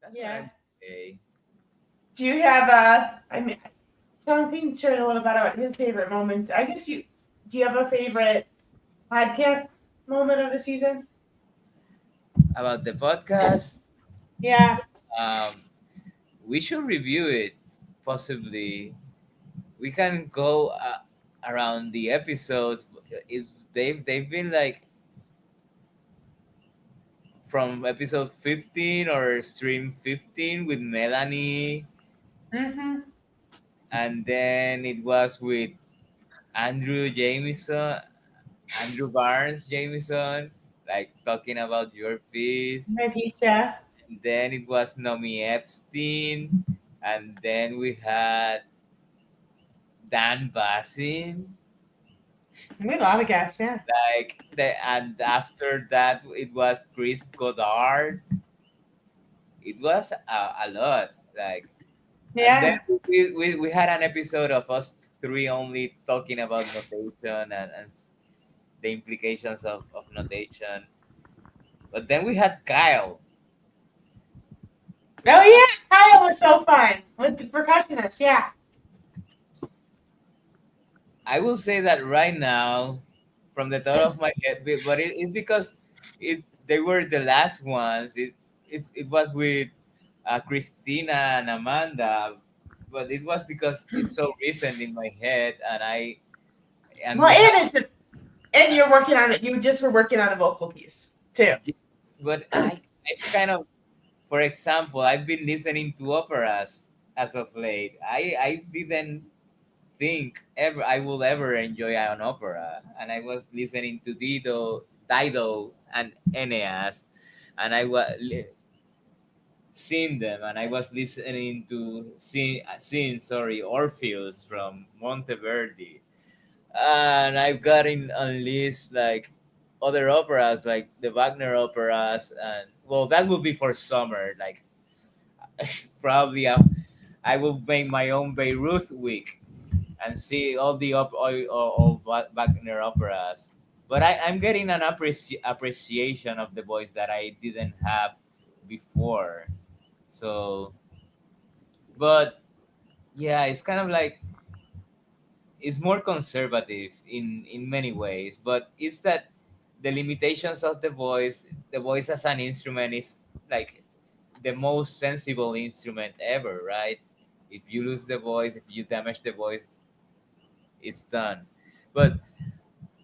That's what I Yeah. would say. Do you have I mean, Jonathan shared a little bit about his favorite moments. I guess you do you have a favorite podcast moment of the season? About the podcast, Yeah. um, we should review it. Possibly, we can go around the episodes. It, they've been like from episode 15 or stream 15 with Melanie, Mm-hmm. and then it was with Andrew Jameson, Andrew Barnes Jameson, like talking about your piece. My piece, yeah. And then it was Nomi Epstein, and then we had Dan Bassin. We had a lot of guests, yeah. And after that it was Chris Goddard. It was a lot. And then Yeah. we had an episode of us three only talking about notation and the implications of notation. But then we had Kyle. Oh yeah, Kyle was so fun with the percussionist, yeah. I will say that right now, from the top of my head, but it's because they were the last ones. It was with Christina and Amanda, but it was because it's so recent in my head, and Well, we have. and you're working on it. You just were working on a vocal piece too. But I've kind of, for example, I've been listening to operas as of late. I didn't think ever I will ever enjoy an opera, and I was listening to Dido, and Aeneas, and seeing them, and I was listening to seeing Orpheus from Monteverdi, and I've got in on list like other operas like the Wagner operas, and well, that will be for summer. Like probably I will make my own Beirut week and see all the Wagner operas. But I'm getting an appreciation of the voice that I didn't have before. So, but yeah, it's kind of like it's more conservative in many ways, but it's that the limitations of the voice as an instrument is like the most sensible instrument ever, right? If you lose the voice, if you damage the voice, it's done. But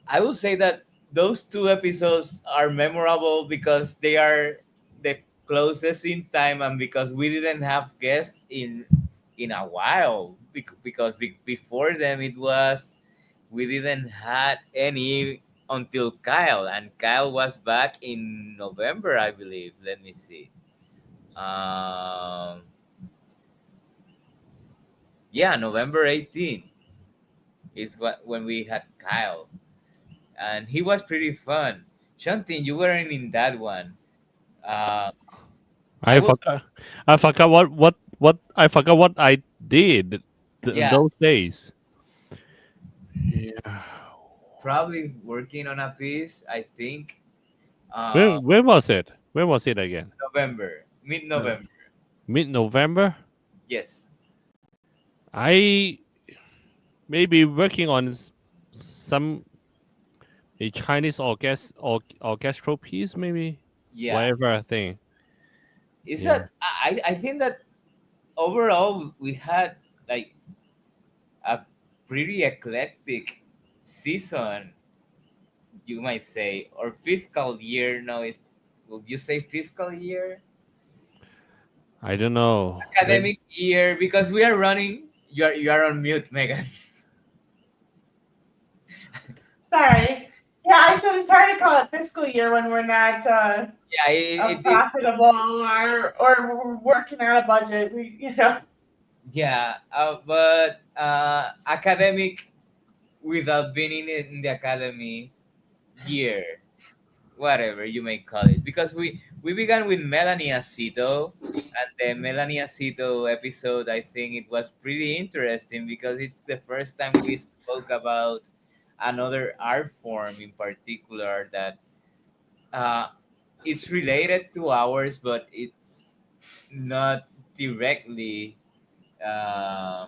I will say that those two episodes are memorable because they are the closest in time, and because we didn't have guests in a while. Because before them it was we didn't had any until Kyle, and Kyle was back in November, I believe. Let me see. Um, yeah, November 18 is when we had Kyle, and he was pretty fun. Shantin, you weren't in that one. Uh, I I was, forgot. I forgot what I forgot what I did yeah, those days. Yeah. probably working on a piece. I think When was it? When was it again? November, Uh, mid-November. Mid-November. Yes, I maybe working on some a Chinese orchestral piece, maybe yeah. whatever thing. Is Yeah. that I think that overall we had like a pretty eclectic season, you might say, or fiscal year. No, is would you say fiscal year? I don't know. Academic year, because we are running. You are on mute, Megan. Sorry. Yeah, I said it's hard to call it fiscal year when we're not Yeah, profitable or we're working on a budget. yeah, but academic without being in the academy year, whatever you may call it, because we began with Melanie Acito, and the Melanie Acito episode, I think it was pretty interesting because it's the first time we spoke about another art form in particular that uh, it's related to ours, but it's not directly. Uh,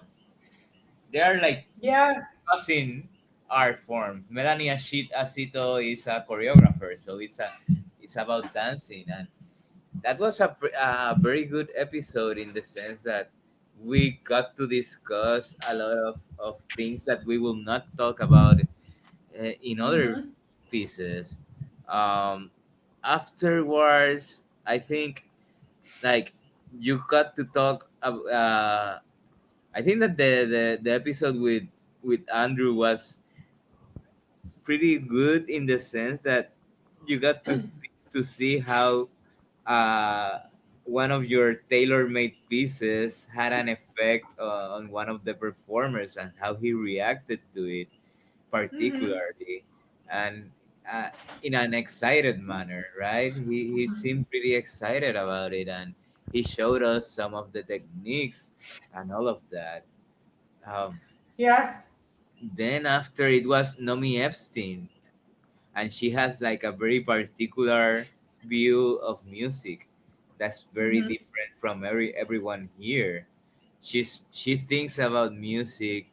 they are like Yeah. cousin art form. Melanie Acito is a choreographer, so it's about dancing, and that was a very good episode in the sense that we got to discuss a lot of things that we will not talk about in other Hmm. pieces. Um, Afterwards, I think like you got to talk. I think that the episode with Andrew was pretty good in the sense that you got to see how one of your tailor-made pieces had an effect on one of the performers and how he reacted to it Hmm. particularly, and uh, in an excited manner, right? He seemed pretty excited about it, and he showed us some of the techniques and all of that. um, Yeah. then after it was Nomi Epstein, and she has like a very particular view of music that's very Hmm. different from everyone here. She thinks about music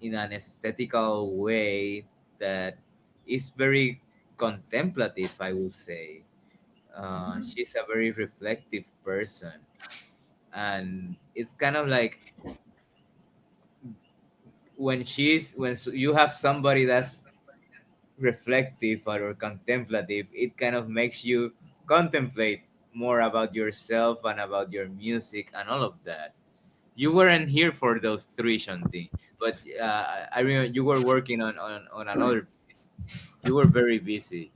in an aesthetical way that is very contemplative, I would say. She's a very reflective person, and it's kind of like you have somebody that's reflective or contemplative, it kind of makes you contemplate more about yourself and about your music and all of that. You weren't here for those three, Shanti, but I remember you were working on another piece. You were very busy.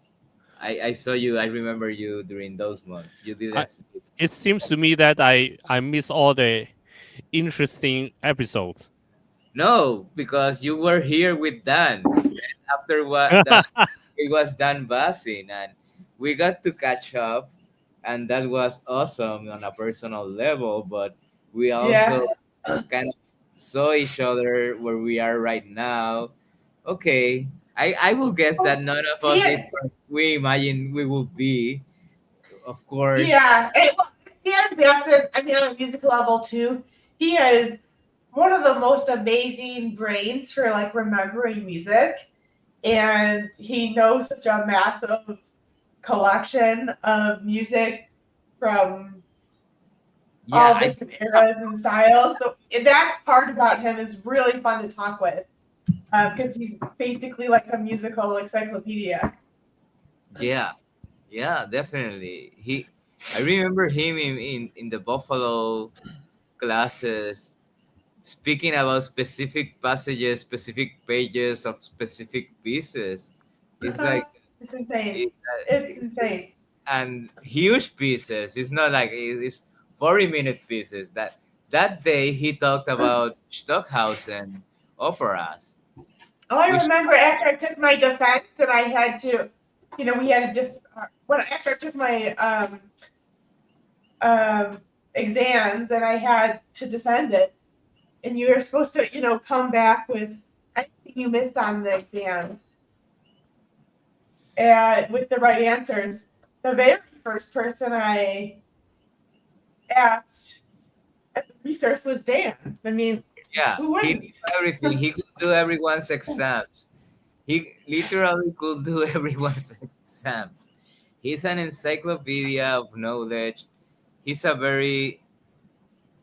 I saw you. I remember you during those months. You I, didn't sleep. it seems to me that I miss all the interesting episodes. No, because you were here with Dan. After what the it was Dan Basin, and we got to catch up, and that was awesome on a personal level. But we Yeah. also kind of saw each other where we are right now. Okay, I will guess that none of us is Yeah. where we imagine we will be. Of course, Yeah. Well, Dan Bassett, I mean, on a music level too, he is one of the most amazing brains for like remembering music. And he knows such a massive collection of music from yeah, all I think different eras and styles. So that part about him is really fun to talk with because he's basically like a musical encyclopedia. yeah, yeah, definitely. I remember him in the Buffalo classes speaking about specific passages, specific pages of specific pieces. It's like It's insane. it, It's insane. and huge pieces. It's not like it's 40-minute pieces. That day he talked about Stockhausen operas, Oh, I which remember after I took my defense and I had to, we had a when after I took my exams and I had to defend it, and you were supposed to, come back with anything you missed on the exams and with the right answers. The very first person I asked at the research was Dan. I mean, yeah, who he wouldn't? knew everything. He could do everyone's exams. He literally could do everyone's exams. He's an encyclopedia of knowledge. He's a very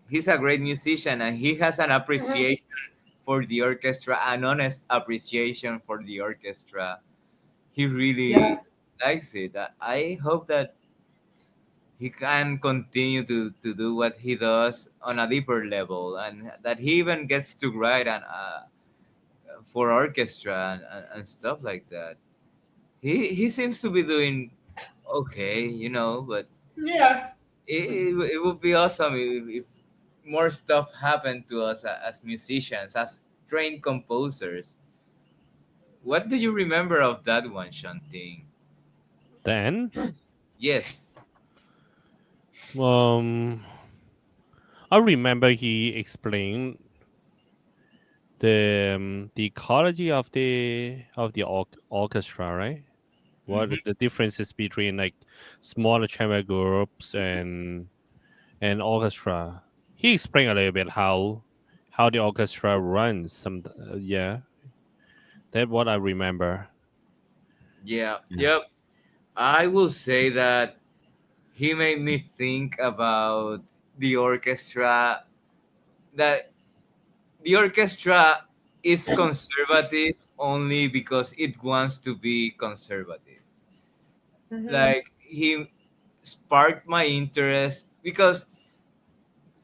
he's a great musician, and he has an Mhm. appreciation for the orchestra, an honest appreciation for the orchestra. He Yeah. really likes it. I hope that he can continue to do what he does on a deeper level, and that he even gets to write for orchestra and stuff like that. He seems to be doing okay, but Yeah. it would be awesome if more stuff happened to us as musicians, as trained composers. What do you remember of that one, Shanting? Then, Yes. um, I remember he explained the ecology of the orchestra, right? What are the differences between like smaller chamber groups and orchestra? He explained a little bit how the orchestra runs. Yeah, that's what I remember. Yeah, Yeah. yep. I will say that he made me think about the orchestra, that the orchestra is conservative only because it wants to be conservative. Hmm. Like he sparked my interest because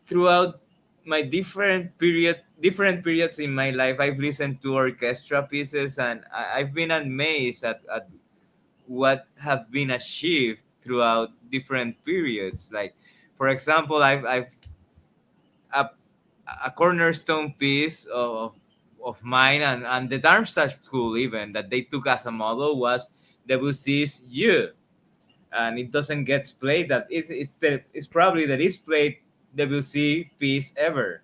throughout my different periods in my life, I've listened to orchestra pieces, and I've been amazed at what have been achieved throughout different periods. Like, for example, I've a, a cornerstone piece of mine, and the Darmstadt school even that they took as a model was Debussy's You, and it doesn't get played. That it's probably the least played Debussy piece ever,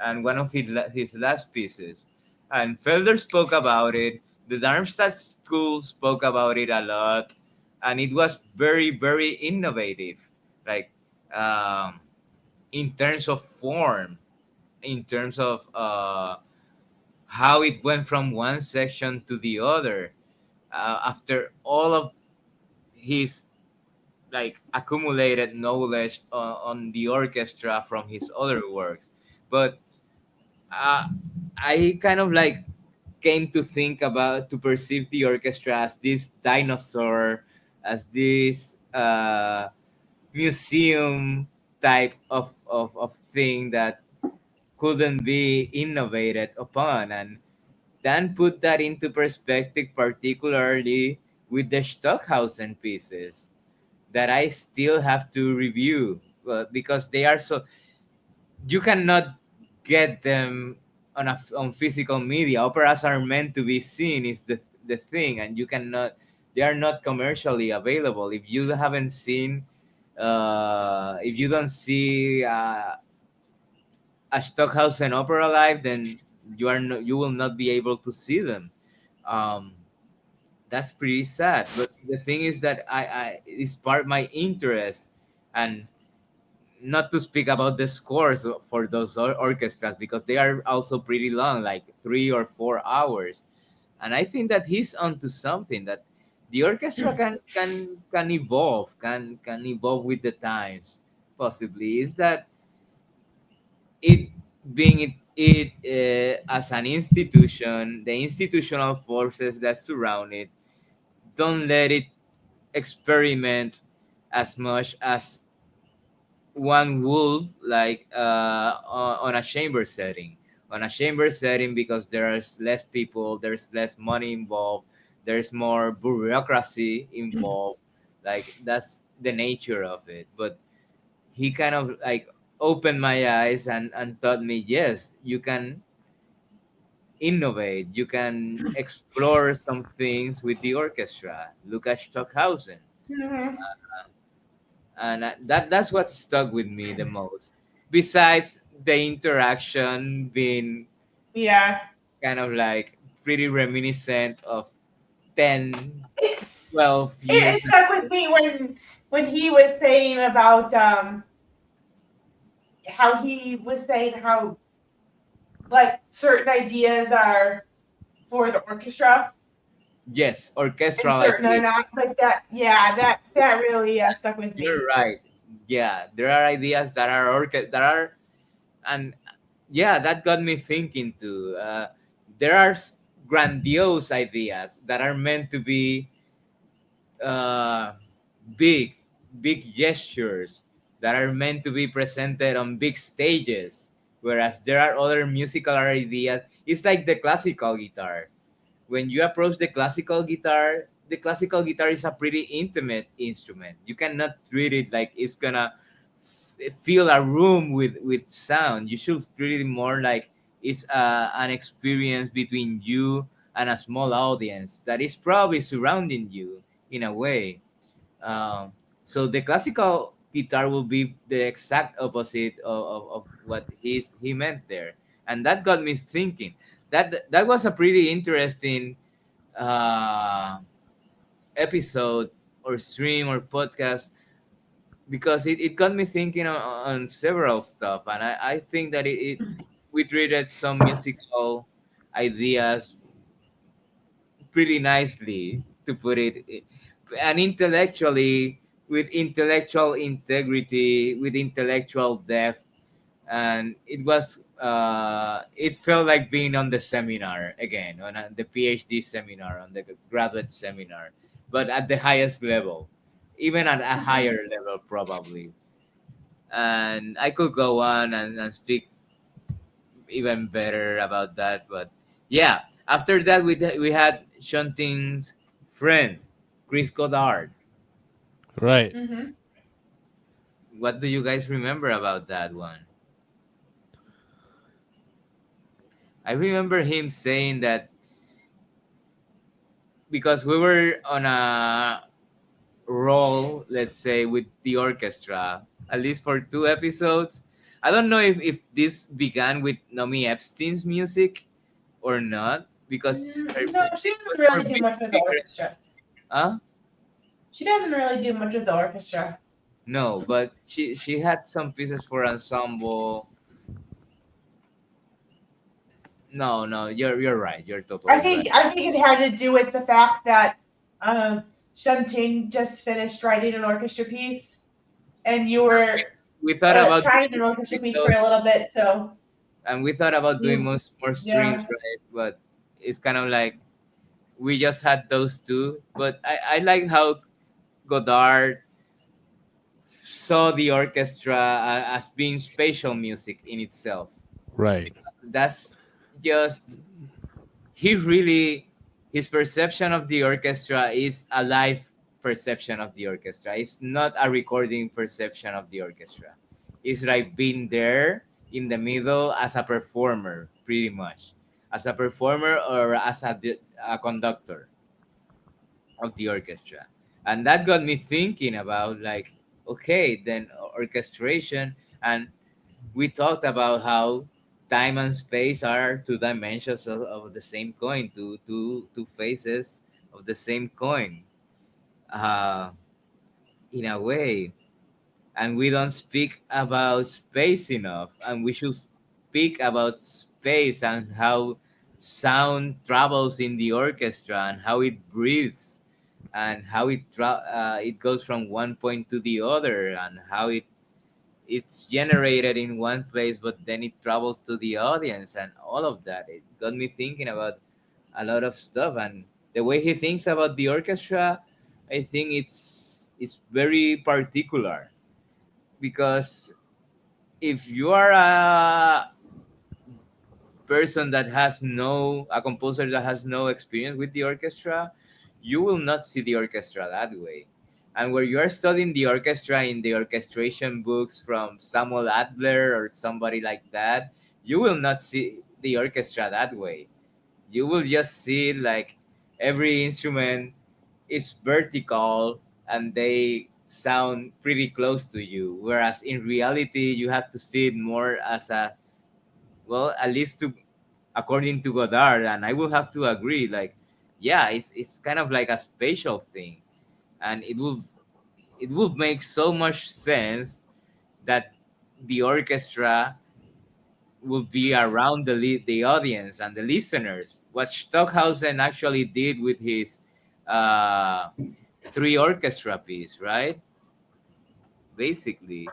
and one of his last pieces. And Felder spoke about it. The Darmstadt school spoke about it a lot, and it was very innovative. Like, um, in terms of form, in terms of how it went from one section to the other, after all of his like accumulated knowledge on the orchestra from his other works. But uh, I kind of like came to think about, to perceive the orchestra as this dinosaur, as this museum type of thing that couldn't be innovated upon. And then put that into perspective, particularly with the Stockhausen pieces that I still have to review, because they are so, you cannot get them on physical media. Operas are meant to be seen, is the thing, and you cannot, they are not commercially available. If you haven't seen, if you don't see a Stockhausen opera live, then you will not be able to see them. Um, that's pretty sad. But the thing is that I it sparked my interest, and not to speak about the scores for those orchestras, because they are also pretty long, like 3 or 4 hours. And I think that he's onto something, that the orchestra can evolve, can evolve with the times. Possibly is that it being as an institution, the institutional forces that surround it don't let it experiment as much as one would like, on a chamber setting. On a chamber setting, because there's less people, there's less money involved, there's more bureaucracy involved. Like, that's the nature of it. But he kind of like opened my eyes, and taught me, yes, you can innovate, you can explore some things with the orchestra. Look at Stockhausen. Hmm. And that's what stuck with me the most, besides the interaction being Yeah. kind of like pretty reminiscent of 10, It's 12 it years stuck with ago. me when he was saying about how he was saying how like certain ideas are for the orchestra Yes, and orchestral certain are ideas. not like that. Yeah, that really stuck with me. You're right. Yeah, there are ideas that are that are, and yeah, that got me thinking too. There are grandiose ideas that are meant to be, uh, big, big gestures that are meant to be presented on big stages. Whereas there are other musical ideas. It's like the classical guitar. When you approach the classical guitar is a pretty intimate instrument. You cannot treat it like it's gonna fill a room with sound. You should treat it more like it's an experience between you and a small audience that is probably surrounding you in a way. um, so the classical guitar will be the exact opposite of what he meant there, and that got me thinking. That was a pretty interesting uh, episode or stream or podcast because it got me thinking on several stuff, and I think that we treated some musical ideas pretty nicely, to put it, and intellectually, with intellectual integrity, with intellectual depth, and it felt like being on the seminar again, on the PhD seminar, on the graduate seminar, but at the highest level, even at a higher level probably. And I could go on and speak even better about that, but yeah, after that we had Shunting's friend, Chris Goddard. Right. Mm-hmm. What do you guys remember about that one? I remember him saying that because we were on a roll, let's say, with the orchestra, at least for 2 episodes. I don't know if this began with Nomi Epstein's music or not, because No, she she doesn't was really more do big, much with the bigger. orchestra. Huh? She doesn't really do much with the orchestra. No, but she had some pieces for ensemble. No, no, you're right. You're I totally right. think I think it had to do with the fact that Shunting just finished writing an orchestra piece, and you were We thought about trying doing an more orchestra piece for a episodes, little bit. So and we thought about doing you, more streams, yeah, right? But it's kind of like we just had those two. But I like how Godard saw the orchestra as being spatial music in itself. Right. That's just he really, his perception of the orchestra is a live perception of the orchestra. It's not a recording perception of the orchestra. It's like being there in the middle as a performer, pretty much, as a performer or as a conductor of the orchestra. And that got me thinking about, like, okay, then orchestration. And we talked about how time and space are two dimensions of the same coin, two faces of the same coin, uh, in a way. And we don't speak about space enough, and we should speak about space and how sound travels in the orchestra and how it breathes and how it goes from one point to the other, and how it's generated in one place but then it travels to the audience, and all of that. It got me thinking about a lot of stuff, and the way he thinks about the orchestra, I think it's very particular, because if you are a composer that has no experience with the orchestra, you will not see the orchestra that way. And where you are studying the orchestra in the orchestration books from Samuel Adler or somebody like that, you will not see the orchestra that way. You will just see like every instrument is vertical and they sound pretty close to you, whereas in reality you have to see it more as a, well, at least to according to Godard, and I will have to agree. Like, yeah, it's kind of like a spatial thing, and it will make so much sense that the orchestra will be around the audience and the listeners. What Stockhausen actually did with his uh, three orchestra piece, right? Basically,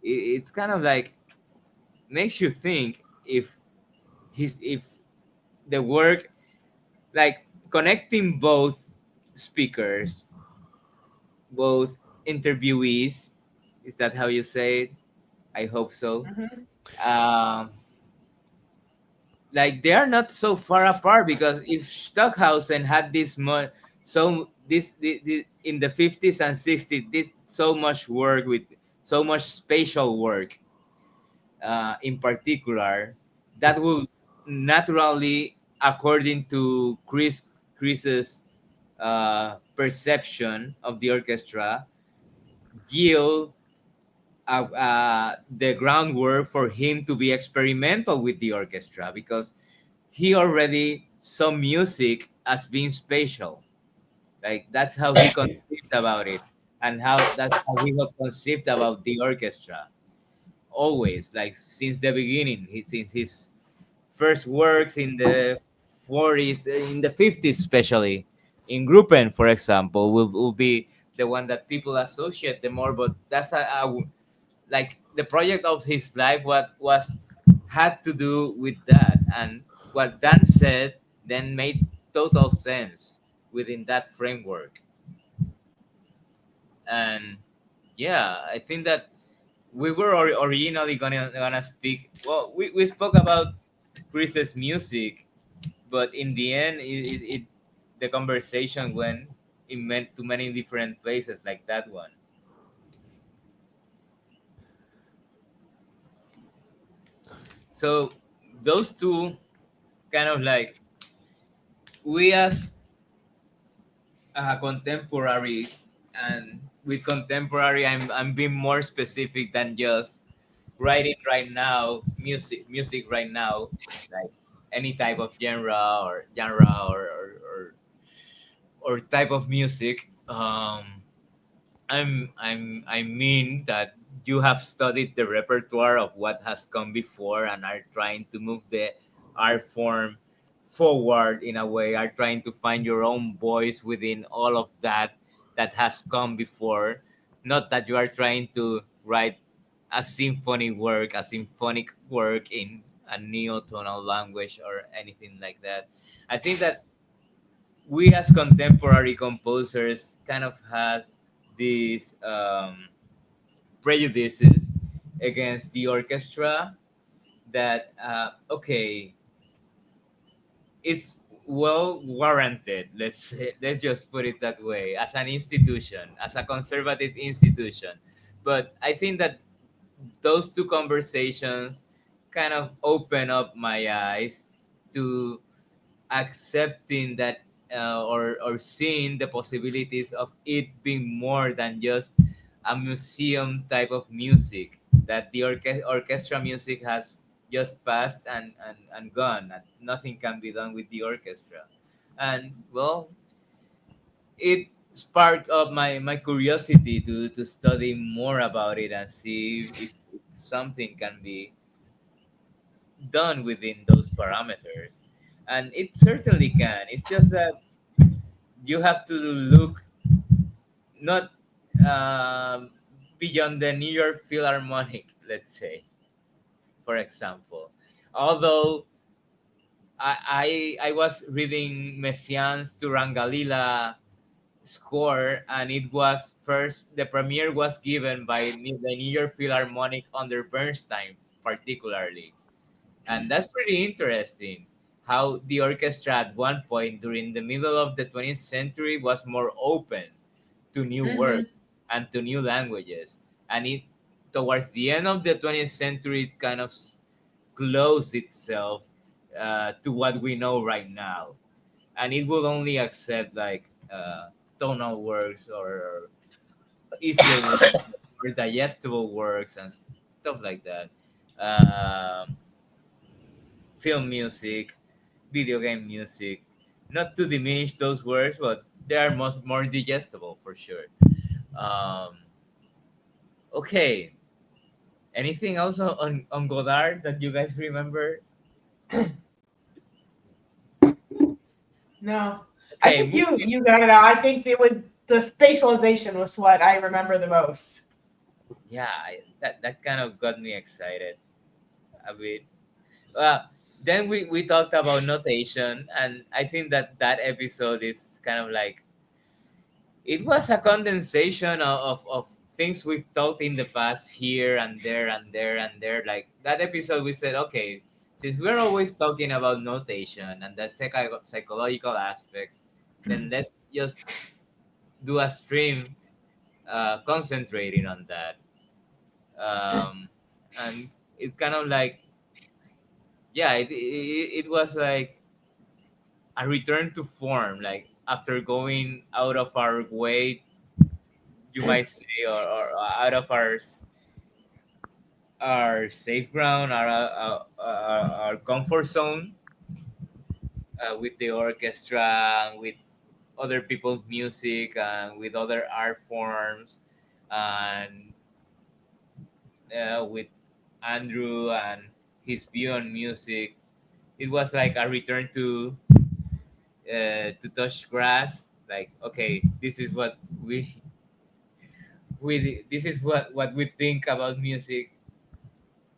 it's kind of like makes you think if the work, like connecting both speakers, both interviewees. Is that how you say it? I hope so. hmm Um, like they are not so far apart, because if Stockhausen had in the 50s and 60s did so much work with so much spatial work, in particular, that will naturally, according to Chris's perception of the orchestra, yield the groundwork for him to be experimental with the orchestra, because he already saw music as being spatial. Like that's how he conceived about it, and how that's how he got conceived about the orchestra. Always, like since the beginning, since his first works in the 40s, in the 50s, especially in Gruppen, for example, will be the one that people associate the more. But that's like the project of his life. What was had to do with that, and what Dan said then made total sense within that framework. And yeah, I think that we were originally gonna speak. Well, we spoke about Chris's music, but in the end, the conversation went it meant to many different places like that one. So those two kind of like we as contemporary, and with contemporary, I'm being more specific than just writing right now, music right now, like any type of genre or type of music. I mean that you have studied the repertoire of what has come before and are trying to move the art form forward in a way, are trying to find your own voice within all of that has come before. Not that you are trying to write a symphonic work in a neotonal language or anything like that. I think that we as contemporary composers kind of have these prejudices against the orchestra that okay, it's well warranted, let's just put it that way, as an institution, as a conservative institution. But I think that those two conversations kind of open up my eyes to accepting that or seeing the possibilities of it being more than just a museum type of music, that the orchestra music has just passed and gone, and nothing can be done with the orchestra. And well, it sparked up my curiosity to study more about it and see if something can be done within those parameters. And it certainly can. It's just that you have to look not um, beyond the New York Philharmonic, let's say, for example. Although I was reading Messiaen's Turangalila score, and it was first, the premiere was given by the New York Philharmonic under Bernstein, particularly. And that's pretty interesting how the orchestra at one point during the middle of the 20th century was more open to new work Hmm. and to new languages. And it towards the end of the 20th century it kind of closed itself to what we know right now. And it will only accept like tonal works or easier works or digestible works and stuff like that. Um, Film music, video game music. Not to diminish those works, but they are most more digestible for sure. Um, okay. Anything else on Godard that you guys remember? No, I Okay, think you got it all. I think it was the spatialization was what I remember the most. yeah, that kind of got me excited a bit. Uh, then we talked about notation, and I think that episode is kind of like it was a condensation of things we've talked in the past here and there and there and there. Like that episode, we said, okay, since we're always talking about notation and the psychological aspects, then let's just do a stream concentrating on that. Um, and it kind of like, yeah, it was like a return to form, like after going out of our way, you might say, or out of our safe ground, our comfort zone with the orchestra, with other people's music and with other art forms, and with Andrew and his view on music. It was like a return to touch grass. Like, okay, this is what we this is what we think about music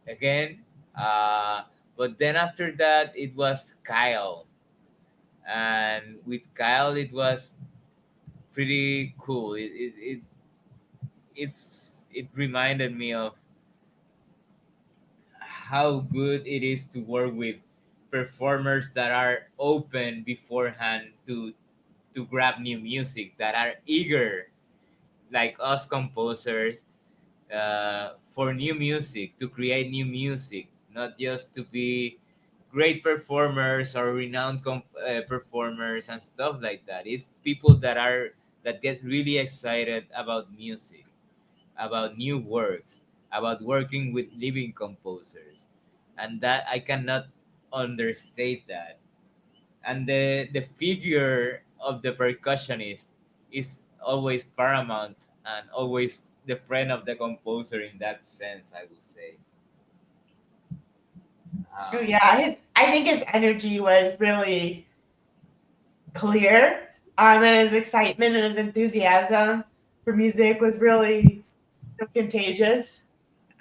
again. Uh, but then after that, it was Kyle, and with Kyle, it was pretty cool. It reminded me of how good it is to work with performers that are open beforehand to grab new music, that are eager like us composers, for new music, to create new music, not just to be great performers or renowned performers and stuff like that. It's people that get really excited about music, about new works, about working with living composers, and that I cannot understate that. And the figure of the percussionist is always paramount and always the friend of the composer in that sense, I would say. Oh um, yeah, I think his energy was really clear, and his excitement and his enthusiasm for music was really contagious.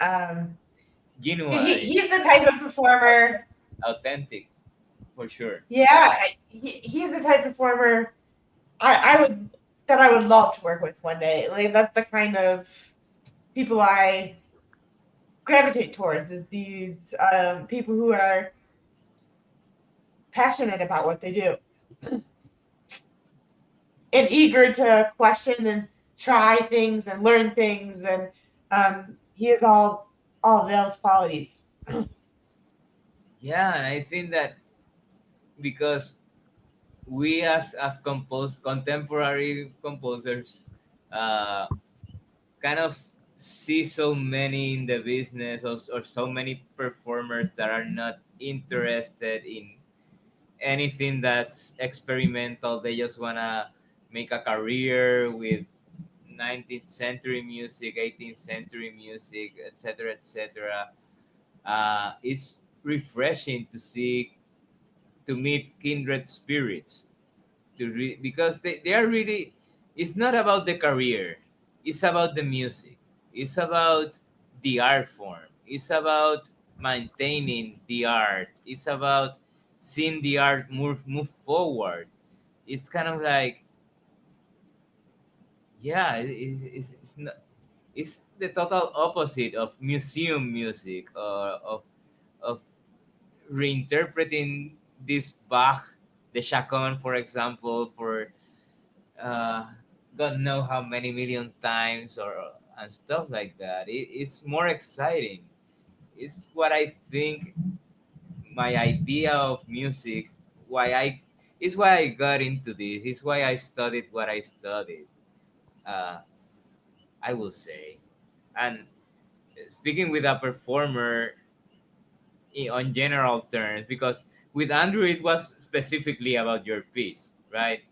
Um, Genuine, he's the type of performer. authentic, for sure. Yeah, he's the type of performer I would that I would love to work with one day. Like that's the kind of people I gravitate towards is these people who are passionate about what they do and eager to question and try things and learn things, and he has all of those qualities. Yeah, and I think that because we as contemporary composers, uh, kind of see so many in the business, or so many performers that are not interested in anything that's experimental. They just wanna make a career with 19th century music, 18th century music, etc., etc. It's refreshing to meet kindred spirits, because they are really. It's not about the career. It's about the music. It's about the art form. It's about maintaining the art. It's about seeing the art move forward. It's kind of like, yeah, it's not, it's the total opposite of museum music, or of reinterpreting this Bach, the Chaconne, for example, for uh, God know how many million times, or and stuff like that. It's more exciting. It's what I think my idea of music. Why I It's why I got into this. It's why I studied what I studied. Uh, I will say, and speaking with a performer, on general terms, because with Andrew it was specifically about your piece, right?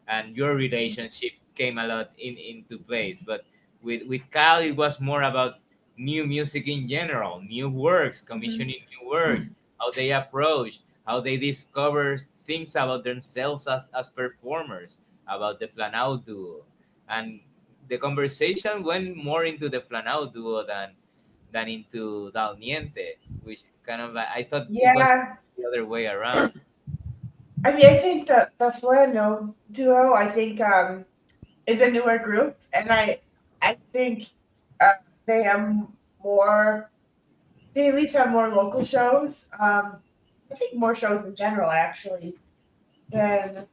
And your relationship came a lot into place. But with Kyle, it was more about new music in general, new works, Mhm. commissioning new works, how they approach, how they discover things about themselves as performers, about the Flanau duo. And the conversation went more into the Flanau duo than into Dal Niente, which kind of like, I thought it was Yeah, the other way around. I mean, I think the Flano duo, I think, is a newer group, and I think uh, they have more. They at least have more local shows. I think more shows in general, actually, than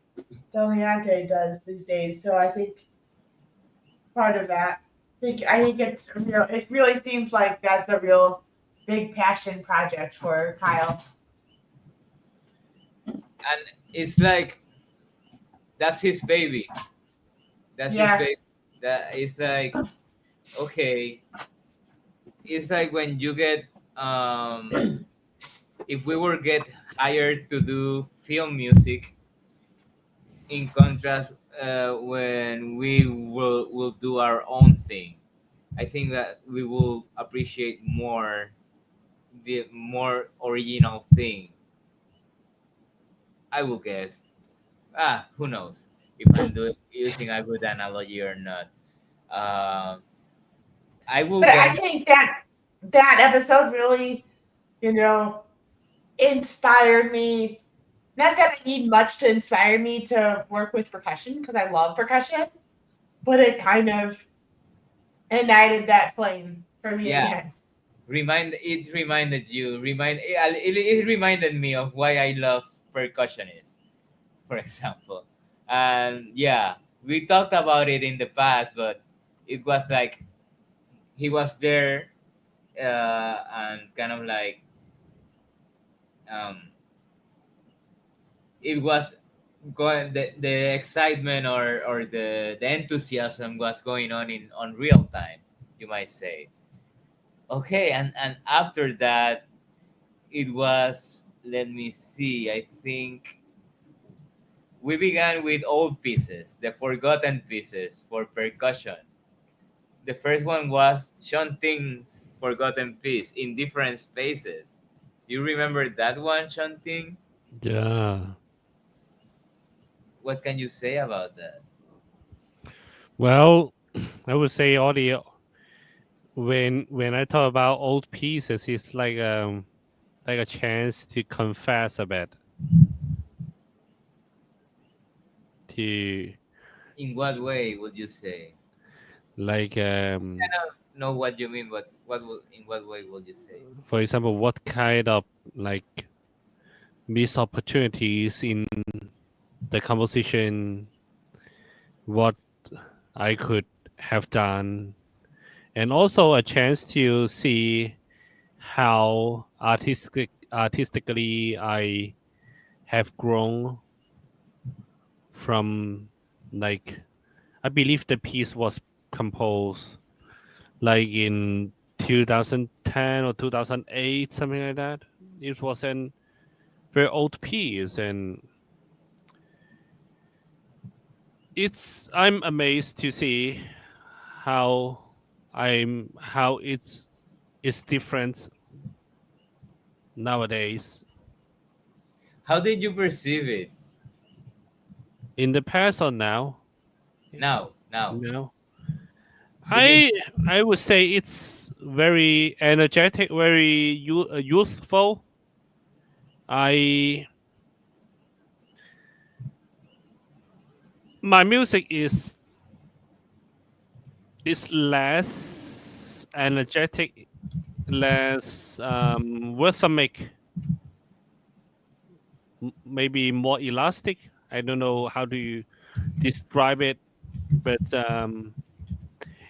Deliante does these days. So I think part of that. I think it's real. It really seems like that's a real big passion project for Kyle. And it's like, that's his baby. That's his Yeah. baby. That is like, okay. It's like when you get, if we were get hired to do film music, in contrast, when we will do our own thing. I think that we will appreciate more the more original thing. I will guess. Who knows if I'm using a good analogy or not. Um, I will But I guess. think that episode really, you know, inspired me. Not that I need much to inspire me to work with percussion because I love percussion, but it kind of ignited that flame for me Yeah, again. reminded you it reminded me of why I love percussionists, for example. And yeah, we talked about it in the past, but it was like he was there, and kind of like, um, it was going the excitement or the enthusiasm was going on in on real time, you might say. Okay, and after that it was, let me see, I think we began with old pieces, the forgotten pieces for percussion. The first one was Sean Ting's forgotten piece, in different spaces. You remember that one, Sean Ting? Yeah. What can you say about that? Well, I would say audio. When I talk about old pieces, it's like a chance to confess a bit, to In what way would you say? like Kind of know what you mean, but in what way would you say? for example, what kind of like missed opportunities in the composition, what I could have done, and also a chance to see how artistically I have grown from, like, I believe the piece was composed like in 2010 or 2008, something like that. It was an very old piece, and I'm amazed to see how how it's different nowadays. How did you perceive it? In the past or now, Now, now looking. I would say it's very energetic, very youthful. I My music is less energetic, less rhythmic, maybe more elastic. I don't know how do you describe it, but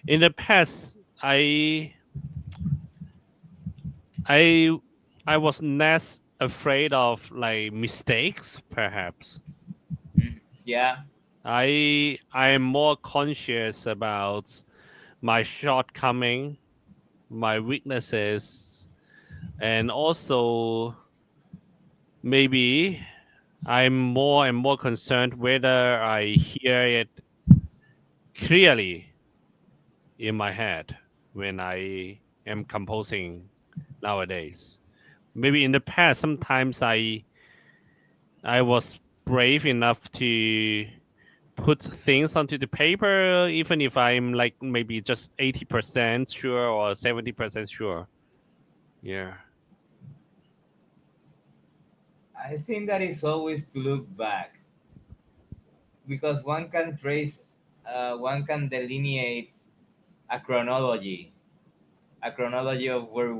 in the past, I I was less afraid of like mistakes, perhaps. Mhm. Yeah. I am more conscious about my shortcoming, my weaknesses, and also maybe I'm more and more concerned whether I hear it clearly in my head when I am composing nowadays. Maybe in the past, sometimes I was brave enough to put things onto the paper, even if I'm like maybe just 80% sure or 70% sure. Yeah. I think that is always to look back, because one can delineate a chronology, of where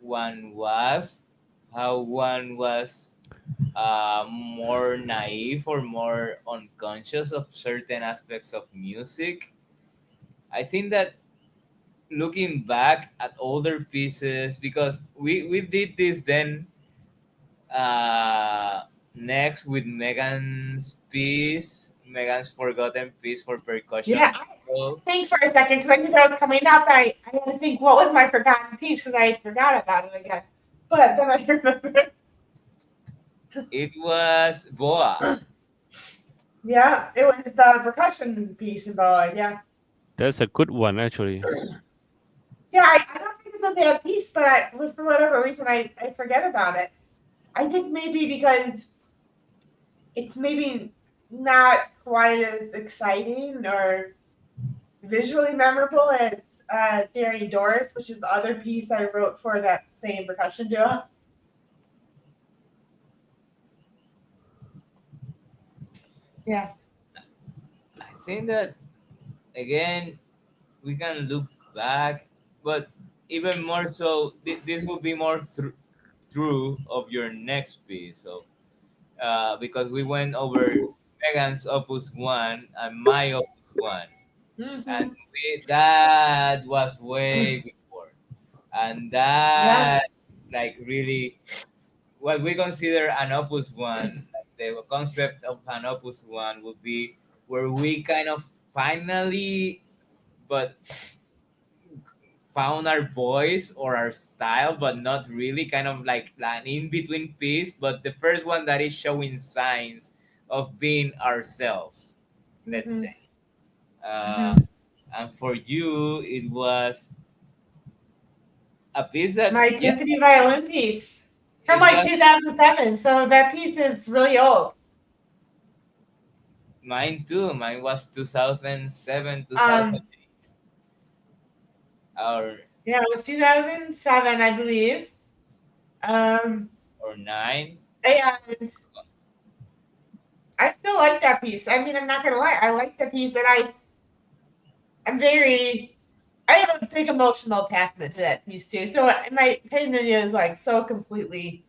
one was, how one was more naive or more unconscious of certain aspects of music. I think that looking back at older pieces, because we did this then, uh, next with Megan's forgotten piece for Yeah, percussion. I So think for a second because I knew that was coming up. I had to think what was my forgotten piece because I forgot about it again. But then I remembered. it was Boa. Yeah, it was the percussion piece involved. Yeah. That's a good one, actually. Yeah, I don't think it's a bad piece, but for whatever reason, I forget about it. I think maybe because it's maybe not quite as exciting or visually memorable as Danny Doris, which is the other piece I wrote for that same percussion duo. Yeah. I think that again we can look back, but even more so, this will be more true of your next piece. So, because we went over Megan's Opus One and my Opus One, and Hmm. that was way before, and Yeah. that like really what we consider an Opus One, like the concept of an Opus One would be where we kind of finally, but found our voice or our style, but not really, kind of like an in between piece. But the first one that is showing signs of being ourselves, let's Hmm. say. Hmm. Uh, and for you, it was a piece that, My yeah, timpani violin piece from it like was 2007. So that piece is really old. mine too. Mine was 2007, Um, 2008, or yeah, it was 2007, I believe. Um, or 9. and I still like that piece. I mean, I'm not gonna lie, I like the piece, and I'm very, I have a big emotional attachment to that piece too. So my opinion is like so completely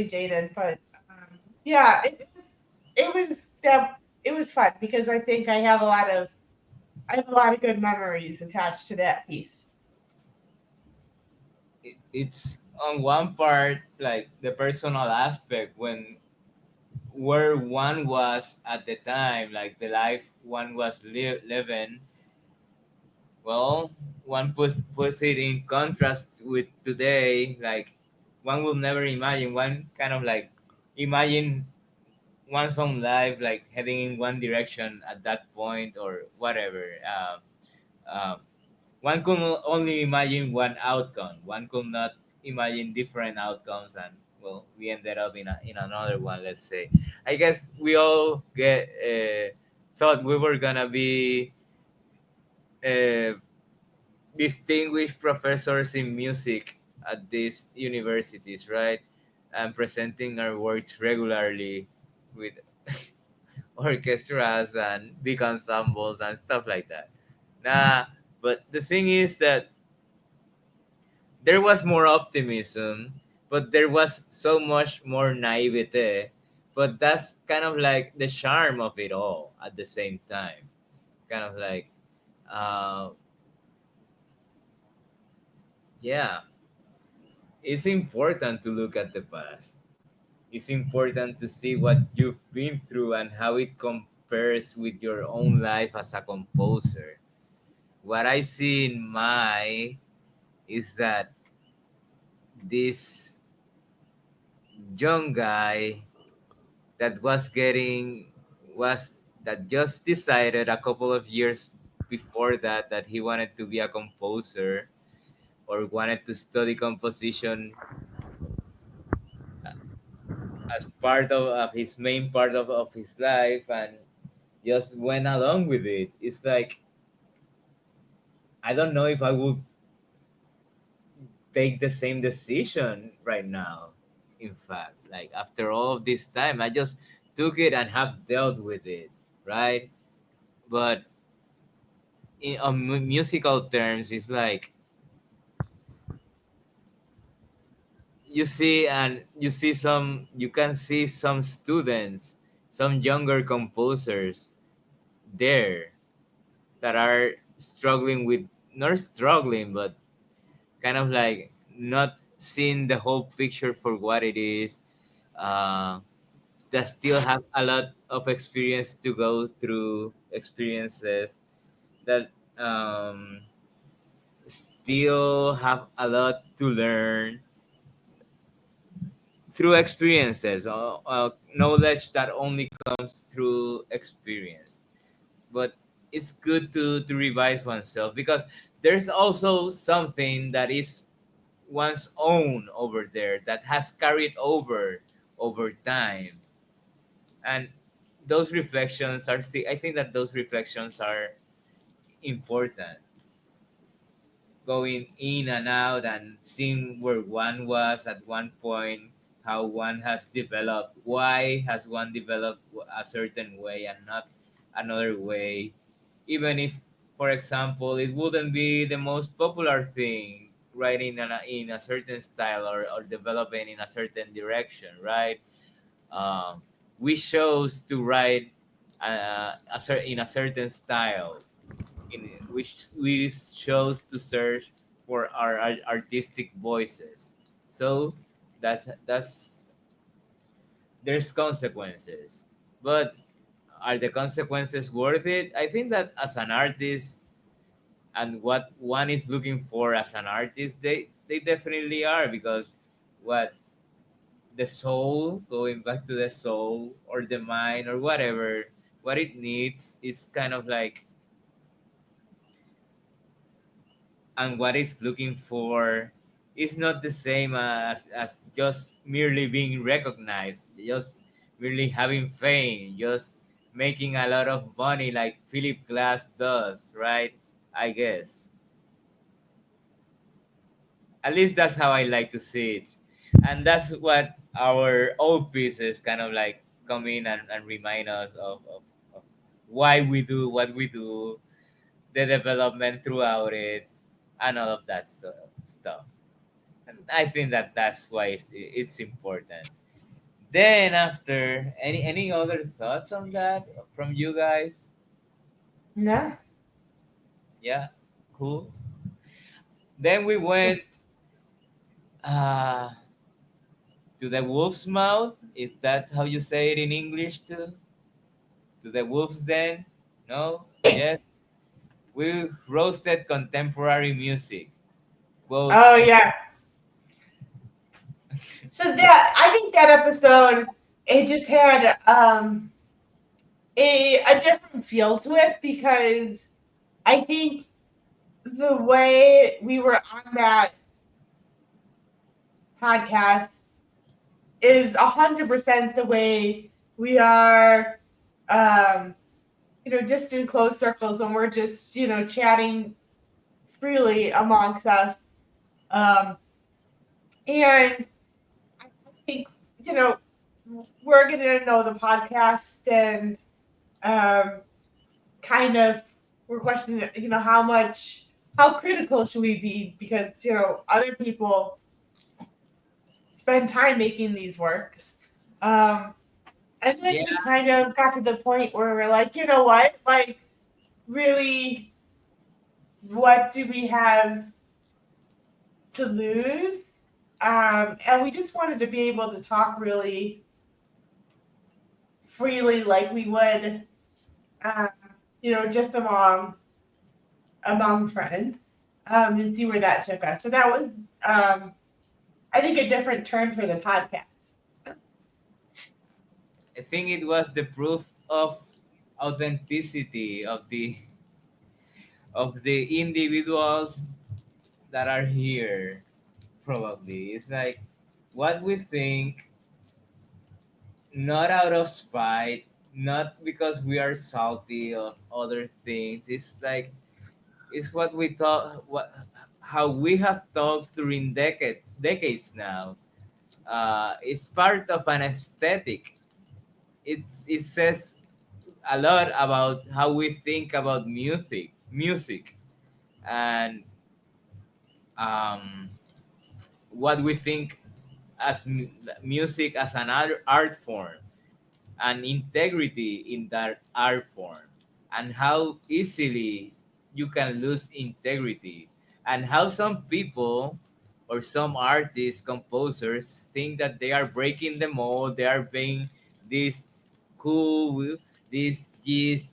jaded. But yeah, it was fun because I think I have a lot of good memories attached to that piece. It's on one part like the personal aspect when where one was at the time, like the life one was living. Well, one puts it in contrast with today. Like one will never imagine. One kind of like imagine one's own life like heading in one direction at that point or whatever. Um, one could only imagine one outcome. One could not imagine different outcomes, and well, we ended up in another one. Let's say. I guess we all get thought we were gonna be uh, distinguished professors in music at these universities, right? And presenting our works regularly with orchestras and big ensembles and stuff like that. Nah, but the thing is that there was more optimism, but there was so much more naivete. But that's kind of like the charm of it all at the same time. Kind of like, uh, yeah, it's important to look at the past. It's important to see what you've been through and how it compares with your own life as a composer. What I see in my is that this young guy that was getting was that just decided a couple of years before that that he wanted to be a composer or wanted to study composition as part of his main part of his life and just went along with it. It's like I don't know if I would take the same decision right now. In fact, like after all of this time I just took it and have dealt with it, right? But on musical terms, it's like you can see some students, some younger composers there that are struggling with not struggling, but kind of like not seeing the whole picture for what it is. Uh, that still have a lot of experience to go through, experiences that still have a lot to learn through experiences, knowledge that only comes through experience. But it's good to revise oneself, because there's also something that is one's own over there that has carried over time. And those reflections are I think that those reflections are important, going in and out and seeing where one was at one point, how one has developed, why has one developed a certain way and not another way, even if, for example, it wouldn't be the most popular thing writing in a certain style, or developing in a certain direction, right? um, we chose to write in a certain style, in which we chose to search for our artistic voices. So that's there's consequences, but are the consequences worth it? I think that as an artist, and what one is looking for as an artist, they definitely are, because what the soul, going back to the soul or the mind or whatever, what it needs is kind of like, and what it's looking for is not the same as just merely being recognized, just merely having fame, just making a lot of money like Philip Glass does, right? I guess. At least that's how I like to see it. And that's what our old pieces kind of like come in and remind us of why we do what we do, the development throughout it, and all of that stuff. And I think that that's why it's important. Then after, any other thoughts on that from you guys? No. Yeah, cool. Then we went uh, to the wolf's mouth. Is that how you say it in English too? To the wolf's den? No? Yes? We roasted contemporary music. Both. Oh yeah. So that I think that episode it just had a different feel to it because I think the way we were on that podcast is 100% the way we are just in closed circles when we're just chatting freely amongst us. um and I think you know we're getting to know the podcast and um kind of we're questioning how critical should we be because other people spend time making these works. um and then Yeah, we kind of got to the point where we're like, you know what, like, really, what do we have to lose? And we just wanted to be able to talk really freely like we would, uh, just among friends, and see where that took us. So that was, I think, a different turn for the podcast. I think it was the proof of authenticity of the individuals that are here. Probably it's like what we think, not out of spite, not because we are salty of other things. It's like it's what we thought, what how we have talked during decades now. It's part of an aesthetic. It says a lot about how we think about music, and um, what we think as music as an art form, and integrity in that art form, and how easily you can lose integrity, and how some people or some artists, composers think that they are breaking the mold, they are being this cool, this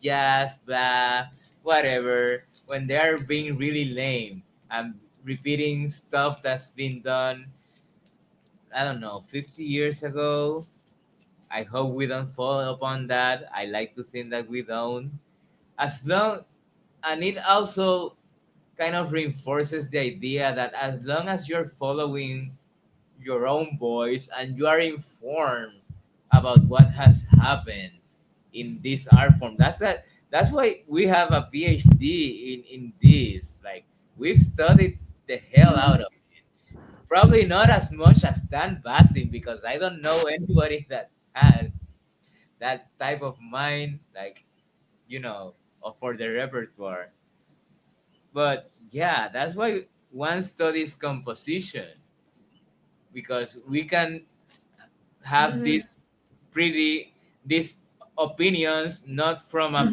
jazz, blah, whatever, when they are being really lame and repeating stuff that's been done I don't know, 50 years ago. I hope we don't fall upon that. I like to think that we don't. As long, and it also kind of reinforces the idea that as long as you're following your own voice and you are informed about what has happened in this art form, that's why we have a PhD in this. Like, we've studied the hell out of it. Probably not as much as Dan Bassin, because I don't know anybody that had that type of mind, like, you know, for the repertoire. But yeah, that's why one studies composition, because we can have Hmm. these opinions not from a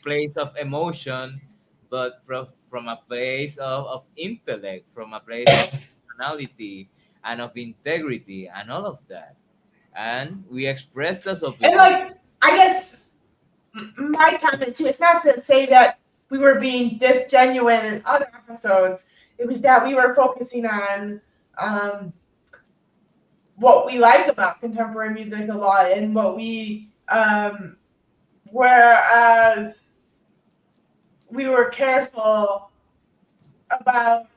place of emotion, but from a place of intellect, from a place of personality and of integrity and all of that. And we express those And opinions. like, I guess my comment too. It's not to say that we were being disgenuine in other episodes. It was that we were focusing on um, what we like about contemporary music a lot, and what we whereas we were careful about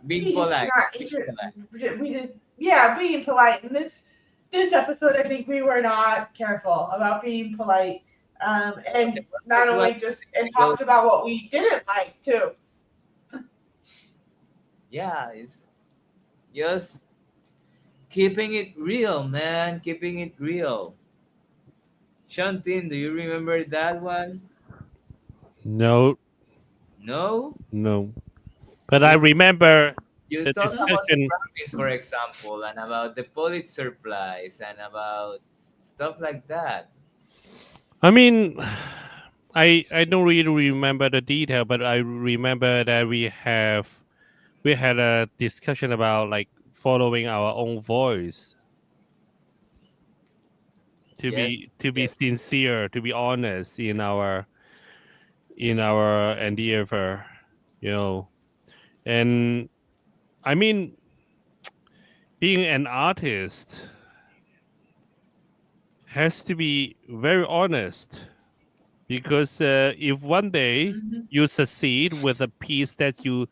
Being maybe just polite, not being polite. we just, yeah, being polite. In this episode, I think we were not careful about being polite, But the and not purpose was only to just and simply go, talked about what we didn't like too. yeah, it's just keeping it real, man, keeping it real. Shantin, do you remember that one? No, No? no. But I You remember you the talk about the discussion. Grammys, for example, and about the Pulitzer Prize and about stuff like that. I mean, I don't really remember the detail, but I remember that we had a discussion about like following our own voice, Yes, to be yes. sincere, to be honest in our endeavor, you know. And I mean, being an artist has to be very honest, because if one day Mhm. you succeed with a piece that you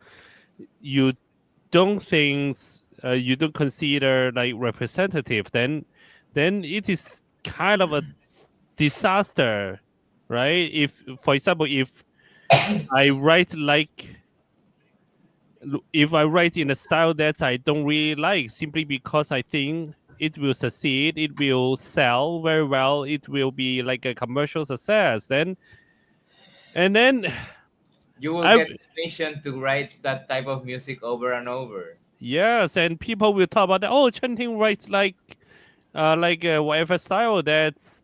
don't think you don't consider like representative, then it is kind of a disaster, right? If, for example, I write like if I write in a style that I don't really like, simply because I think it will succeed, it will sell very well, it will be like a commercial success, then and then You will I get permission to write that type of music over and over. yes, and people will talk about that. Oh, Chen Ting writes like whatever style that's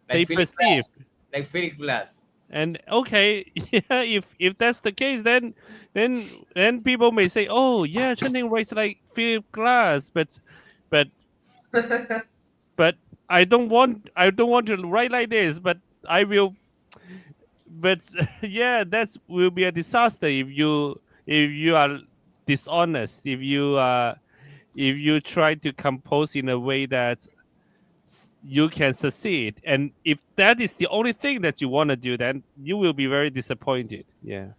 Like they Philip perceive. Glass. Like Philip Glass. And okay, yeah, if that's the case, then people may say, oh yeah, Chen Ting writes like Philip Glass, but but I don't want to write like this, but I will. But yeah, that will be a disaster if you are dishonest, if you try to compose in a way that you can succeed, and if that is the only thing that you want to do, then you will be very disappointed. Yeah.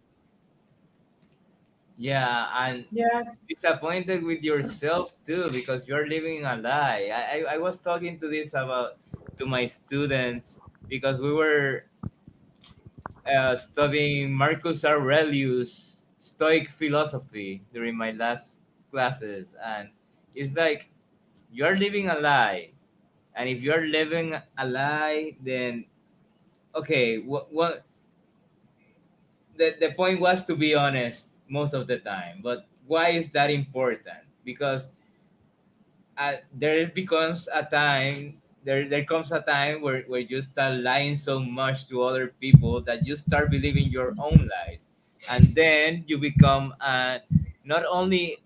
Yeah, and Yeah. disappointed with yourself too, because you're living a lie. I was talking to this about to my students, because we were studying Marcus Aurelius' Stoic philosophy during my last classes, and it's like you're living a lie, and if you're living a lie, then okay, what the point was to be honest most of the time. But why is that important? Because there comes a time where you start lying so much to other people that you start believing your own lies, and then you become not only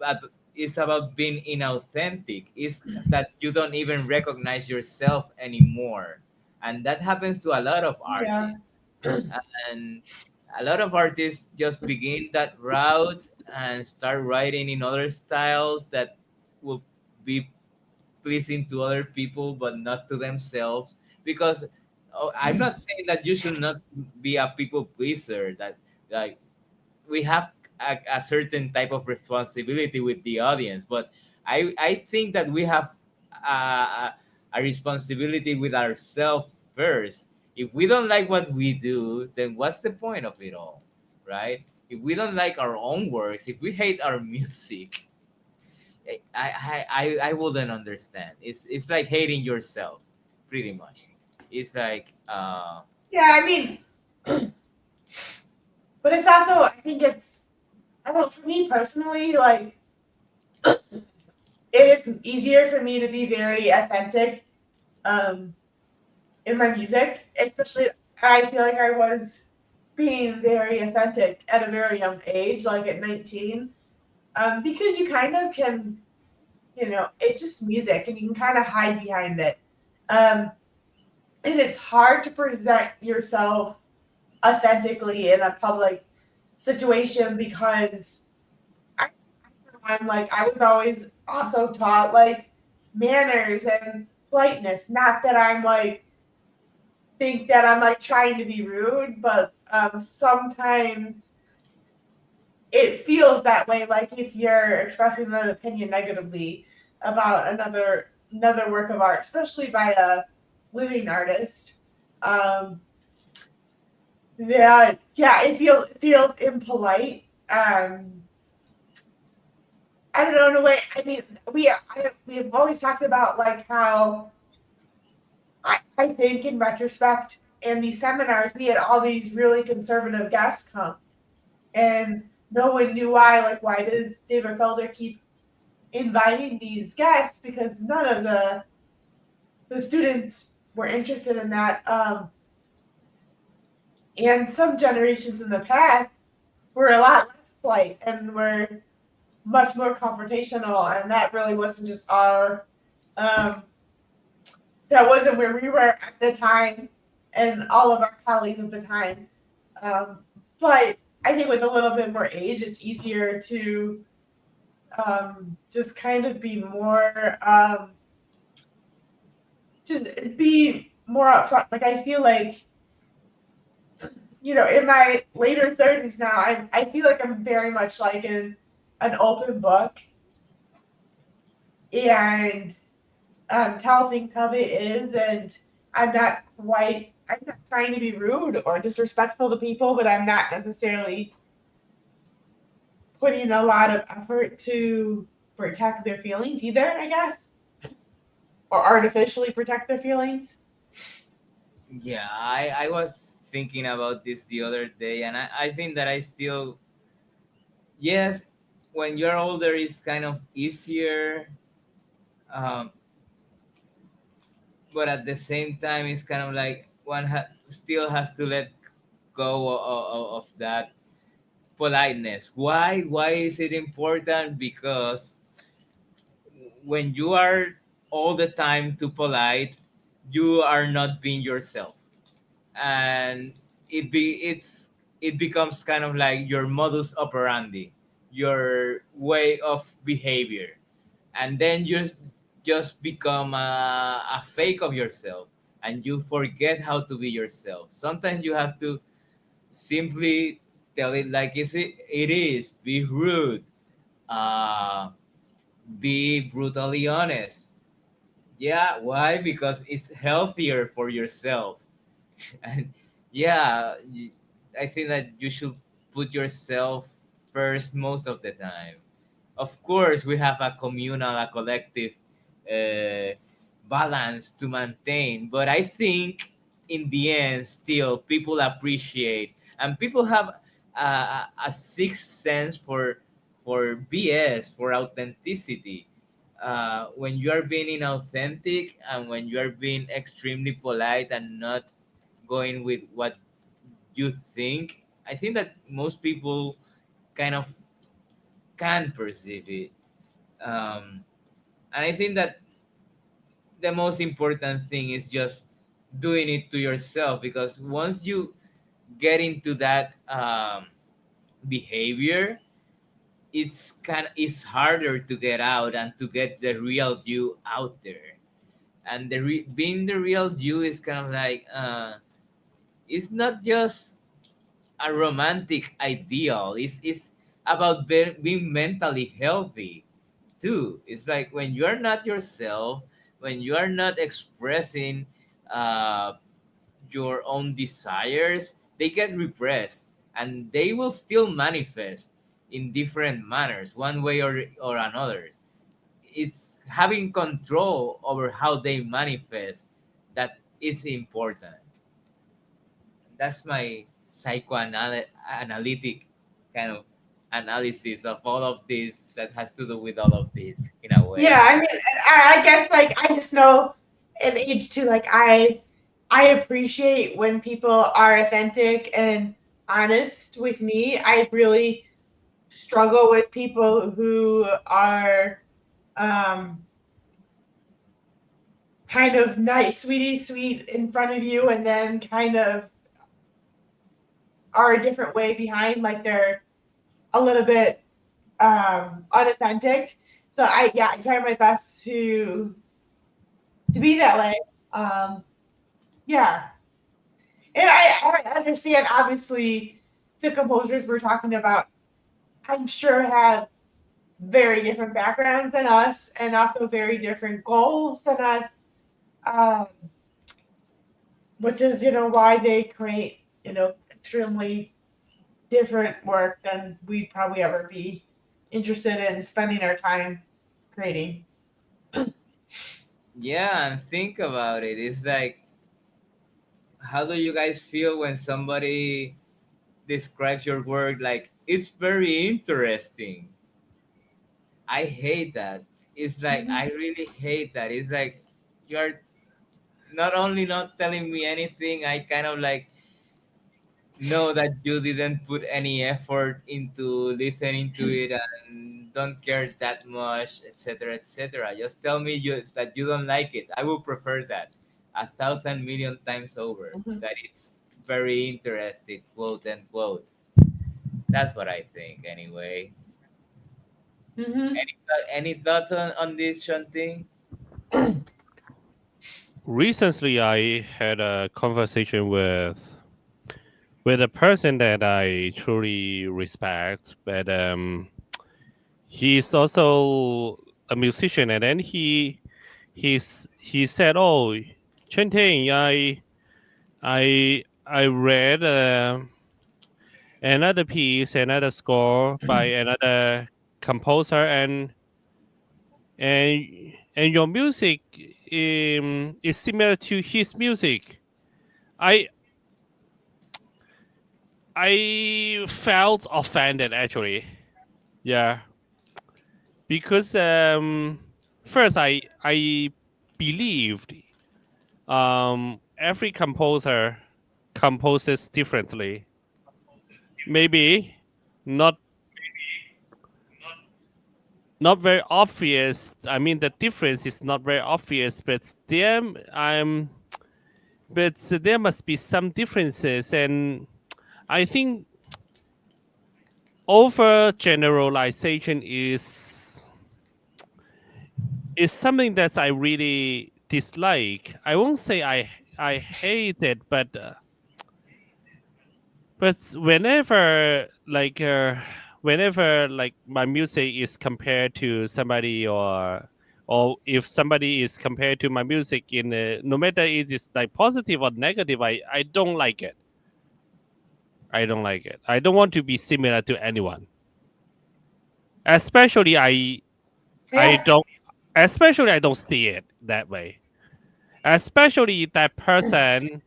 that it's about being inauthentic, it's that you don't even recognize yourself anymore. And that happens to a lot of Yeah. artists, and a lot of artists just begin that route and start writing in other styles that will be pleasing to other people but not to themselves. Because I'm not saying that you should not be a people pleaser, that like we have a certain type of responsibility with the audience, but I think that we have a responsibility with ourselves first. If we don't like what we do, then what's the point of it all, right? If we don't like our own works, if we hate our music, I wouldn't understand. It's like hating yourself, pretty much. It's like Yeah, I mean, but it's also, I think it's, I don't know, for me personally, like, it is easier for me to be very authentic um, in my music, especially I feel like I was being very authentic at a very young age, like at 19, because you kind of can, it's just music and you can kind of hide behind it. Um, and it's hard to present yourself authentically in a public situation because like I was always also taught like manners and politeness. Not that I'm like think that I'm like trying to be rude, but sometimes it feels that way. Like if you're expressing an opinion negatively about another work of art, especially by a living artist. Um, yeah, it feels impolite. I don't know in a way. I mean, we've always talked about like how I think in retrospect in these seminars we had all these really conservative guests come, and no one knew why. Like, why does David Felder keep inviting these guests? Because none of the students were interested in that. And some generations in the past were a lot less polite and were much more confrontational, and that really wasn't just our um, that wasn't where we were at the time, and all of our colleagues at the time. Um, but I think with a little bit more age, it's easier to just kind of be more, just be more upfront. Like I feel like, in my later 30s now, I feel like I'm very much like an open book and tell things how it is, and I'm not trying to be rude or disrespectful to people, but I'm not necessarily putting a lot of effort to protect their feelings either, I guess, or artificially protect their feelings. yeah, I was thinking about this the other day, and I think that I still, yes, when you're older, it's kind of easier, um, but at the same time, it's kind of like one still has to let go of that politeness. Why is it important? Because when you are all the time too polite, you are not being yourself, and it becomes kind of like your modus operandi, your way of behavior, and then you just become a fake of yourself, and you forget how to be yourself. Sometimes you have to simply tell it like it is. Be rude, uh, be brutally honest. Yeah, why? Because it's healthier for yourself. And yeah, I think that you should put yourself first most of the time. Of course, we have a communal, a collective uh, balance to maintain, but I think in the end, still people appreciate, and people have a sixth sense for BS, for authenticity. When you are being inauthentic and when you are being extremely polite and not going with what you think, I think that most people kind of can perceive it. And I think that the most important thing is just doing it to yourself, because once you get into that behavior, it's harder to get out and to get the real you out there. And being the real you is kind of like it's not just a romantic ideal. It's about being mentally healthy too. It's like when you are not yourself, when you are not expressing uh, your own desires, they get repressed and they will still manifest in different manners, one way or another. It's having control over how they manifest that is important. That's my psychoanalytic kind of analysis of all of this that has to do with all of this in a Yeah, way. I mean, I guess like I just know in age too, like I appreciate when people are authentic and honest with me. I really struggle with people who are um kind of nice, sweetie sweet in front of you and then kind of are a different way behind, like they're a little bit unauthentic. So I try my best to be that way. Um yeah. And I understand obviously the composers we're talking about, I'm sure have very different backgrounds than us and also very different goals than us. Um, which is, why they create, extremely different work than we'd probably ever be interested in spending our time creating. Yeah, and think about it. It's like, how do you guys feel when somebody describes your work like it's very interesting? I hate that. It's like Mhm. I really hate that. It's like you're not only not telling me anything, I kind of like know that you didn't put any effort into listening to it and don't care that much, etc., etc. Just tell me that you don't like it. I will prefer that 1,000,000,000 times over. Mhm. That it's very interesting, quote unquote. That's what I think, anyway. Mhm. Any thoughts on this, Shanti? Recently, I had a conversation with a person that I truly respect, but he's also a musician, and then he said, "Oh, Chen Ting, I read another piece, another score by another composer, and and your music is similar to his music." I I felt offended actually. Yeah, because first I believed every composer composes differently. Maybe not not very obvious. I mean the difference is not very obvious, but there must be some differences, and I think over generalization is something that I really dislike. I won't say I hate it, but whenever like my music is compared to somebody, or if somebody is compared to my music in no matter it is like positive or negative, I don't like it. I don't like it. I don't want to be similar to anyone. Especially I Yeah. don't especially I don't see it that way. Especially that person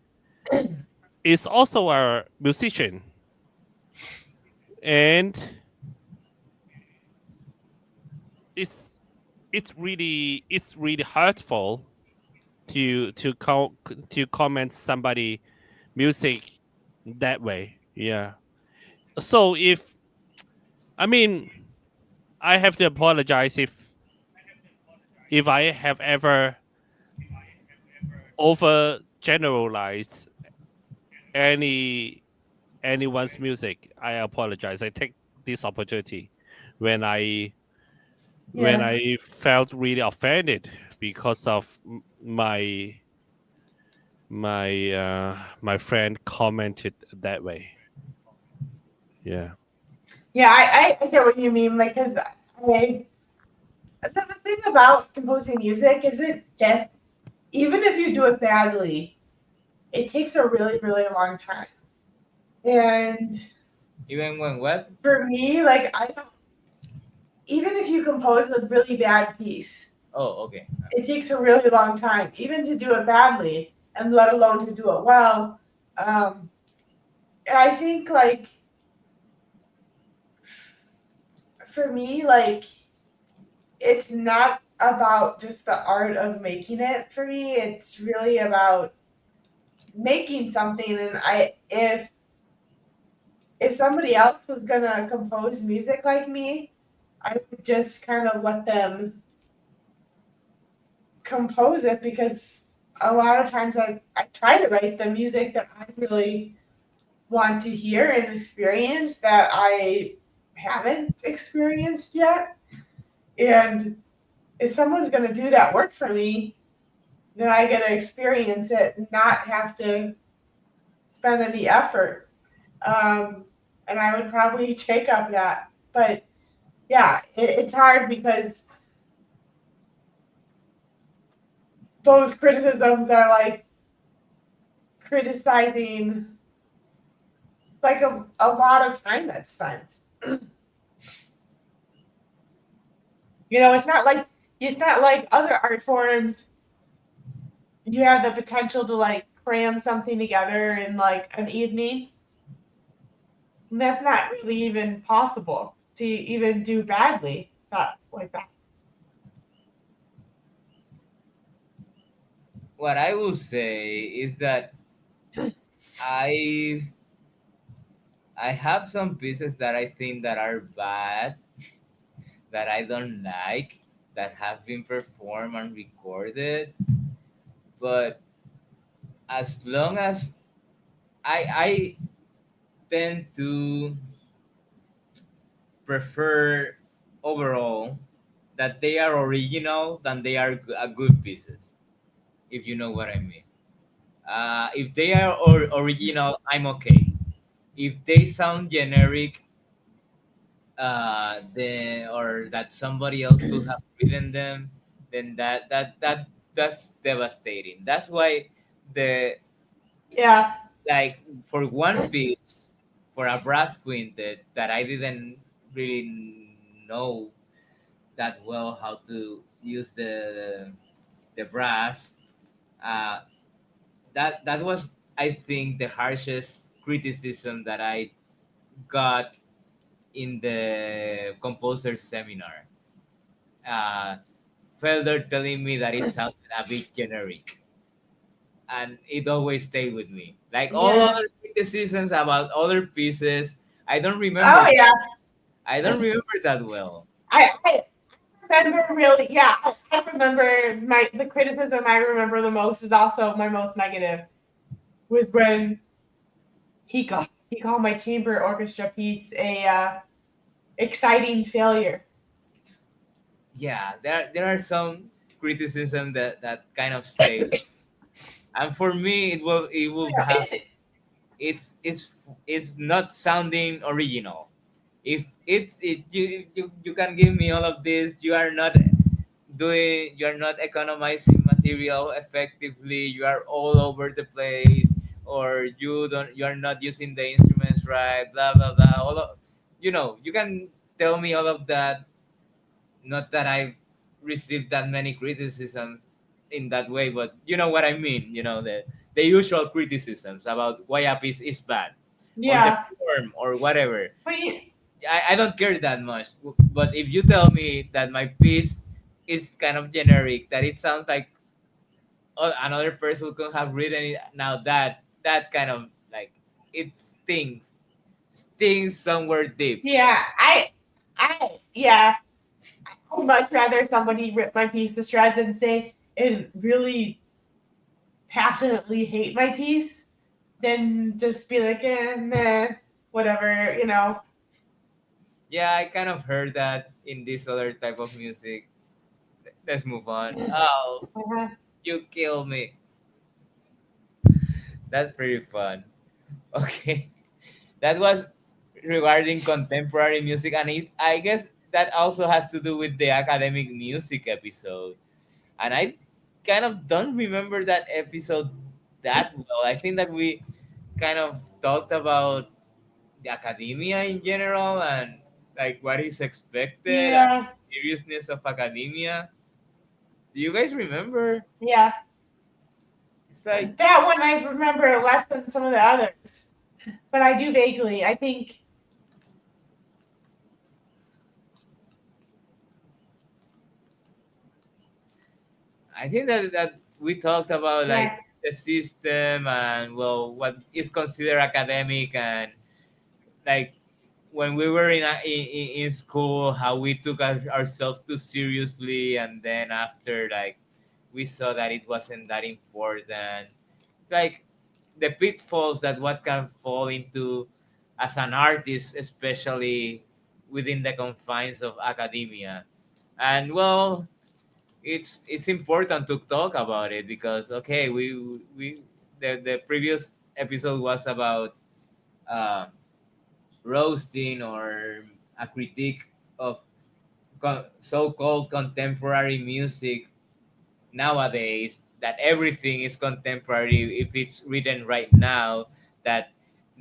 is also a musician, and it's it's really hurtful to comment somebody music that way. Yeah. So I mean I have to apologize if I have ever over generalized any anyone's music. I apologize. I take this opportunity when I when Yeah. I felt really offended because of my friend commented that way. Yeah. Yeah, I get what you mean. Like, cause the thing about composing music is it just even if you do it badly, it takes a really really long time. And Even when what? for me, like I don't even if you compose a really bad piece, Oh, okay. it takes a really long time, even to do it badly, and let alone to do it well. Um, and I think like for me, like it's not about just the art of making it for me. It's really about making something. And if somebody else was gonna compose music like me, I would just kind of let them compose it because a lot of times I try to write the music that I really want to hear and experience that I haven't experienced yet. And if someone's going to do that work for me, then I get to experience it and not have to spend any effort. Um, and I would probably take up that. But yeah, it's hard because those criticisms are like criticizing like a lot of time that's spent. It's not like other art forms. You have the potential to like cram something together in like an evening. And that's not really even possible to even do badly that like that. What I will say is that I I have some pieces that I think that are bad, that I don't like, that have been performed and recorded, but as long as I tend to prefer overall that they are original than they are good pieces, if you know what I mean. If they are original, I'm okay. If they sound generic, then or that somebody else could have written them, then that's devastating. That's why the Yeah. like for one piece, for a brass quintet that I didn't really know that well how to use the brass. Uh, that was, I think, the harshest criticism that I got in the composer seminar. Uh, Felder telling me that it sounded a bit generic, and it always stayed with me. Like all Yeah. other criticisms about other pieces, I don't remember Oh that. yeah. I don't remember that well. I remember really yeah, I remember the criticism I remember the most is also my most negative was when he called my chamber orchestra piece a exciting failure. Yeah, there are some criticism that kind of stay, and for me it will Yeah, have it's not sounding original. If you can give me all of this, you are not economizing material effectively, you are all over the place, or you are not using the instruments right, blah blah blah, all of, you can tell me all of that. Not that I've received that many criticisms in that way, but you know what I mean. The usual criticisms about why a piece is bad, or the yeah. form, or whatever. But I don't care that much. But if you tell me that my piece is kind of generic, that it sounds like another person could have written it, now that kind of like it stings somewhere deep. yeah, yeah, I'd much rather somebody rip my piece to shreds and say and really passionately hate my piece than just be like, meh, whatever. Yeah, I kind of heard that in this other type of music. Let's move on. Oh, Uh-huh. you kill me. That's pretty fun. Okay. That was regarding contemporary music, and I guess that also has to do with the academic music episode. And I kind of don't remember that episode that well. I think that we kind of talked about the academia in general and like what is expected and Yeah, seriousness of academia. Do you guys remember? yeah. It's like That one I remember less than some of the others, but I do vaguely. I think, I think that we talked about like yeah, the system and well what is considered academic and like when we were in school how we took ourselves too seriously and then after like we saw that it wasn't that important, like the pitfalls that what can fall into as an artist, especially within the confines of academia. And well, it's important to talk about it because okay, we the previous episode was about um, roasting or a critique of so-called contemporary music nowadays, that everything is contemporary if it's written right now, that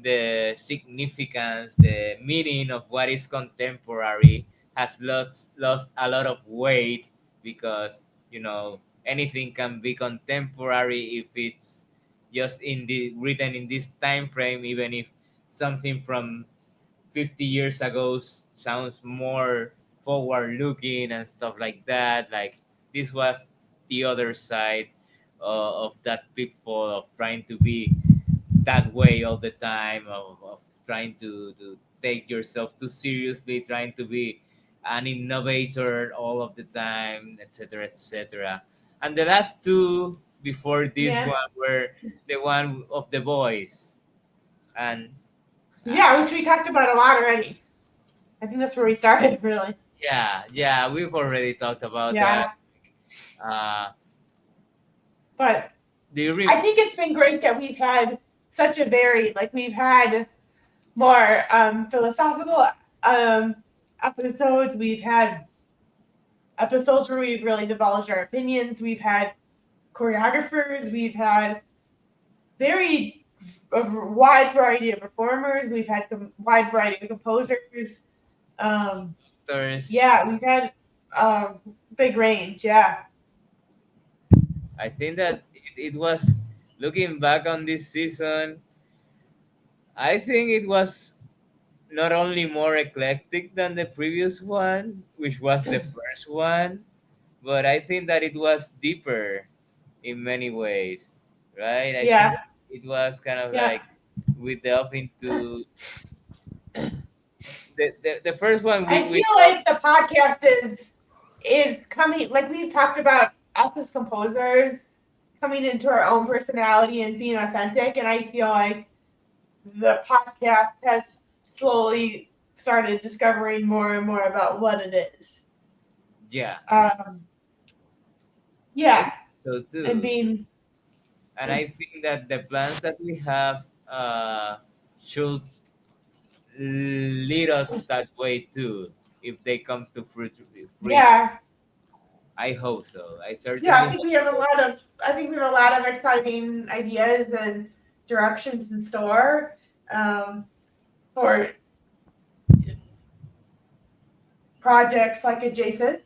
the significance, the meaning of what is contemporary has lost a lot of weight because anything can be contemporary if it's just in the written in this time frame, even if something from 50 years ago sounds more forward looking and stuff like that. Like this was the other side of that pitfall of trying to be that way all the time, of trying to take yourself too seriously, trying to be an innovator all of the time, etc., etc. And the last two before this yeah, one were the one of the boys. And yeah, which we talked about a lot already. I think that's where we started, really. yeah, yeah, we've already talked about that. Yeah, Uh, but do you I think it's been great that we've had such a varied, like we've had more philosophical um, episodes. We've had episodes where we've really divulged our opinions. We've had choreographers. We've had very a wide variety of performers. We've had a wide variety of composers. Um, doctors? yeah, we've had big range. Yeah, I think that it was looking back on this season. I think it was not only more eclectic than the previous one, which was the first one, but I think that it was deeper in many ways, right? I think yeah, that it was kind of yeah. like we delve into the first one I we feel like the podcast is coming. Like we've talked about us as composers coming into our own personality and being authentic, and I feel like the podcast has slowly started discovering more and more about what it is. yeah, Um, I yeah, think so and too. being And I think that the plans that we have should lead us that way too if they come to fruition. yeah, I hope so. I yeah. certainly hope so. I think we have a lot of exciting ideas and directions in store um, for projects like adjacent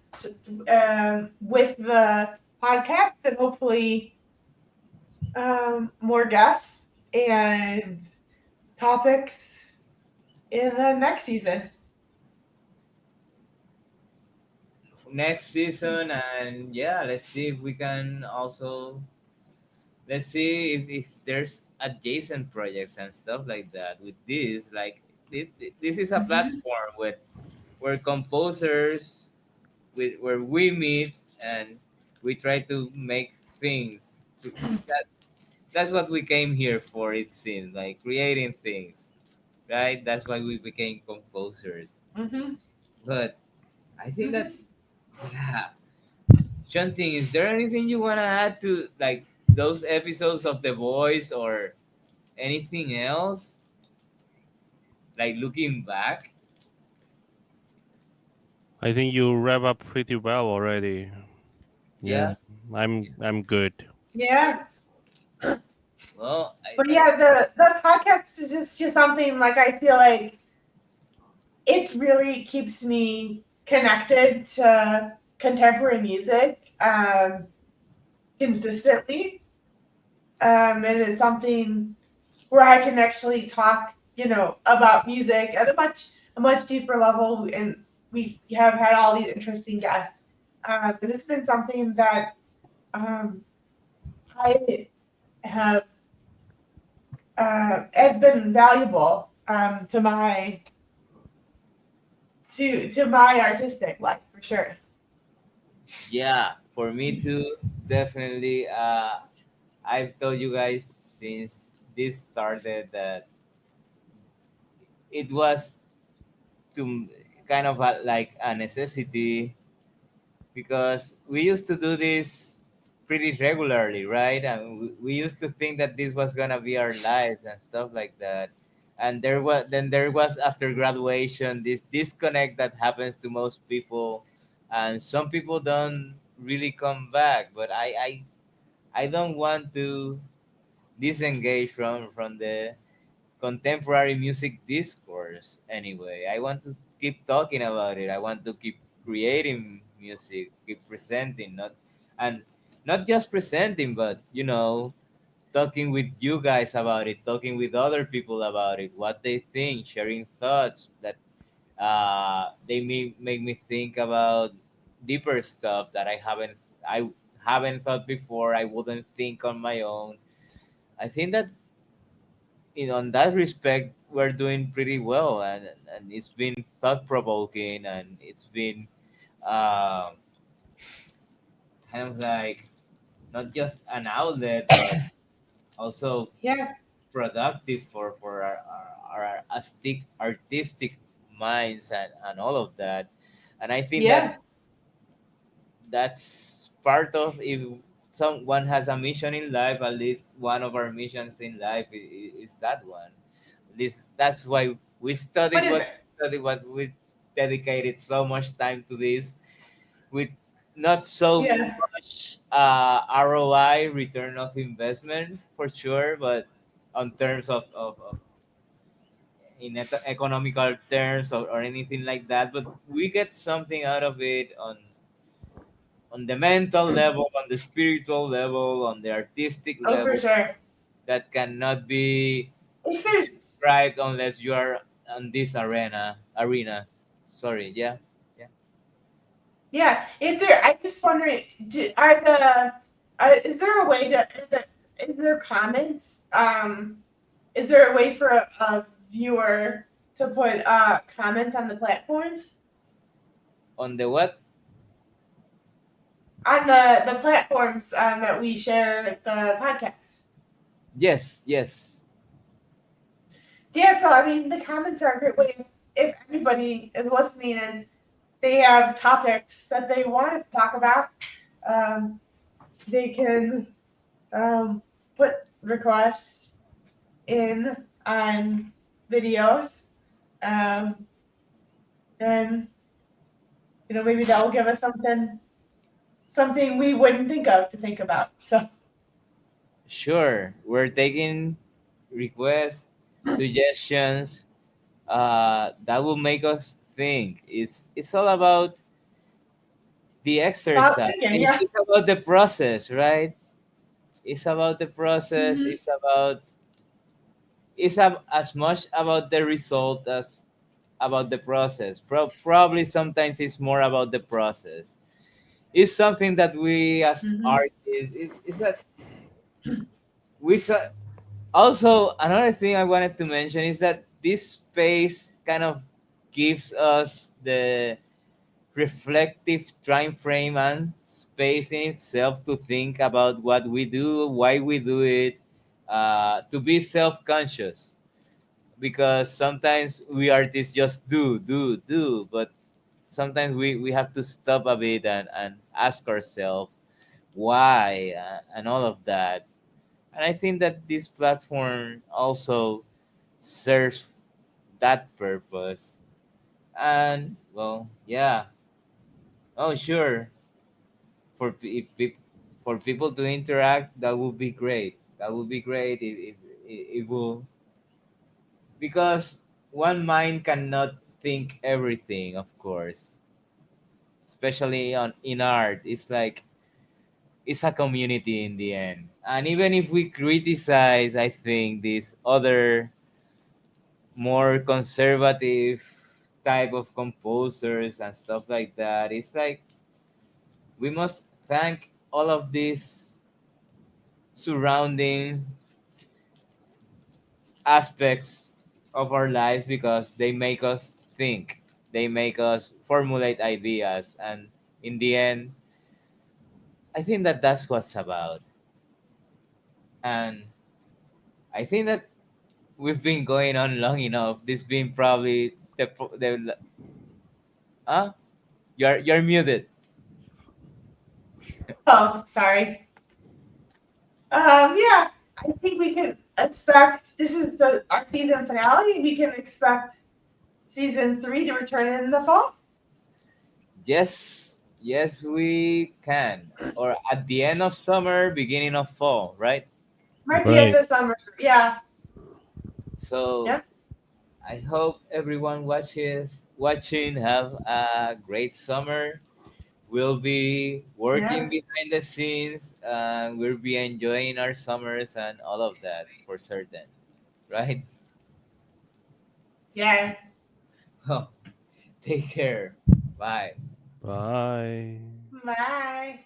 with the podcast, and hopefully more guests and topics in the next season. Next season, and yeah, let's see if we can also, let's see if there's adjacent projects and stuff like that with this. Like this is a Mhm. platform where composers where we meet and we try to make things. That's what we came here for. It seems like creating things, right? That's why we became composers. Mm-hmm. But I think Mm-hmm. that, yeah. Shanting, is there anything you wanna add to like those episodes of The Voice or anything else? Like looking back? I think you wrap up pretty well already. Yeah, Yeah. I'm good. Yeah. Well, But yeah, the podcast is just something like I feel like it really keeps me connected to contemporary music consistently. And it's something where I can actually talk, about music at a much deeper level. And we have had all these interesting guests. And it's been something that um, I have has been valuable to my artistic life for sure. yeah, for me too, definitely. I've told you guys since this started that it was to kind of like a necessity because we used to do this pretty regularly, right? And we used to think that this was gonna be our lives and stuff like that. And there was after graduation this disconnect that happens to most people, and some people don't really come back. But I don't want to disengage from the contemporary music discourse anyway. I want to keep talking about it. I want to keep creating music, keep presenting, and not just presenting, but talking with you guys about it, talking with other people about it, what they think, sharing thoughts that they may make me think about deeper stuff that I haven't thought before. I wouldn't think on my own. I think that on that respect we're doing pretty well, and it's been thought provoking, and it's been uh, kind of like not just an outlet but also Yeah, productive for our artistic minds and all of that. And I think that yeah, that's part of, if someone has a mission in life, at least one of our missions in life is that one. This That's why we but studied what we dedicated so much time to this, with not so yeah, much ROI, return of investment, for sure, but on terms of in economical terms, or anything like that. But we get something out of it on the mental level, on the spiritual level, on the artistic oh for level, sure. that cannot be If there's described unless you are on this arena. Sorry, yeah, yeah. Yeah, if there, I'm just wondering, is there a way is there comments? Is there a way for a viewer to put comments on the platforms? On the what? On the platforms that we share the podcast. Yes, yes. Yeah, so I mean, the comments are a great way if anybody is listening and they have topics that they want us to talk about, um, they can um, put requests in on videos, um, and maybe that will give us something we wouldn't think of to think about. So Sure. We're taking requests, suggestions. That will make us think. It's all about the thought exercise. thinking, It's, yeah. it's about the process, right? It's about the process. Hmm. As much about the result as about the process. Probably sometimes it's more about the process. It's something that we as Hmm. artists is that we saw. Also, another thing I wanted to mention is that this space kind of gives us the reflective time frame and space in itself to think about what we do, why we do it, to be self-conscious. because sometimes we artists just do, but sometimes we have to stop a bit and ask ourselves why, and all of that. And I think that this platform also serves that purpose. And well, yeah. Oh, sure. For people to interact, that would be great. That would be great if it will, because one mind cannot think everything, of course. Especially on in art, it's like it's a community in the end. And even if we criticize, I think these other more conservative type of composers and stuff like that, it's like we must thank all of these surrounding aspects of our lives because they make us think, they make us formulate ideas, and in the end, I think that that's what's about. And I think that we've been going on long enough. This being probably the huh? You're muted. Oh, sorry. Yeah, I think we can expect this is the our season finale. We can expect season three to return in the fall. Yes, yes, we can. Or at the end of summer, beginning of fall, right? Might be at Right. the summer. Yeah, So yeah, I hope everyone watching have a great summer. We'll be working yeah, behind the scenes. We'll be enjoying our summers and all of that for certain, right? yeah. Oh, take care. Bye. Bye. Bye.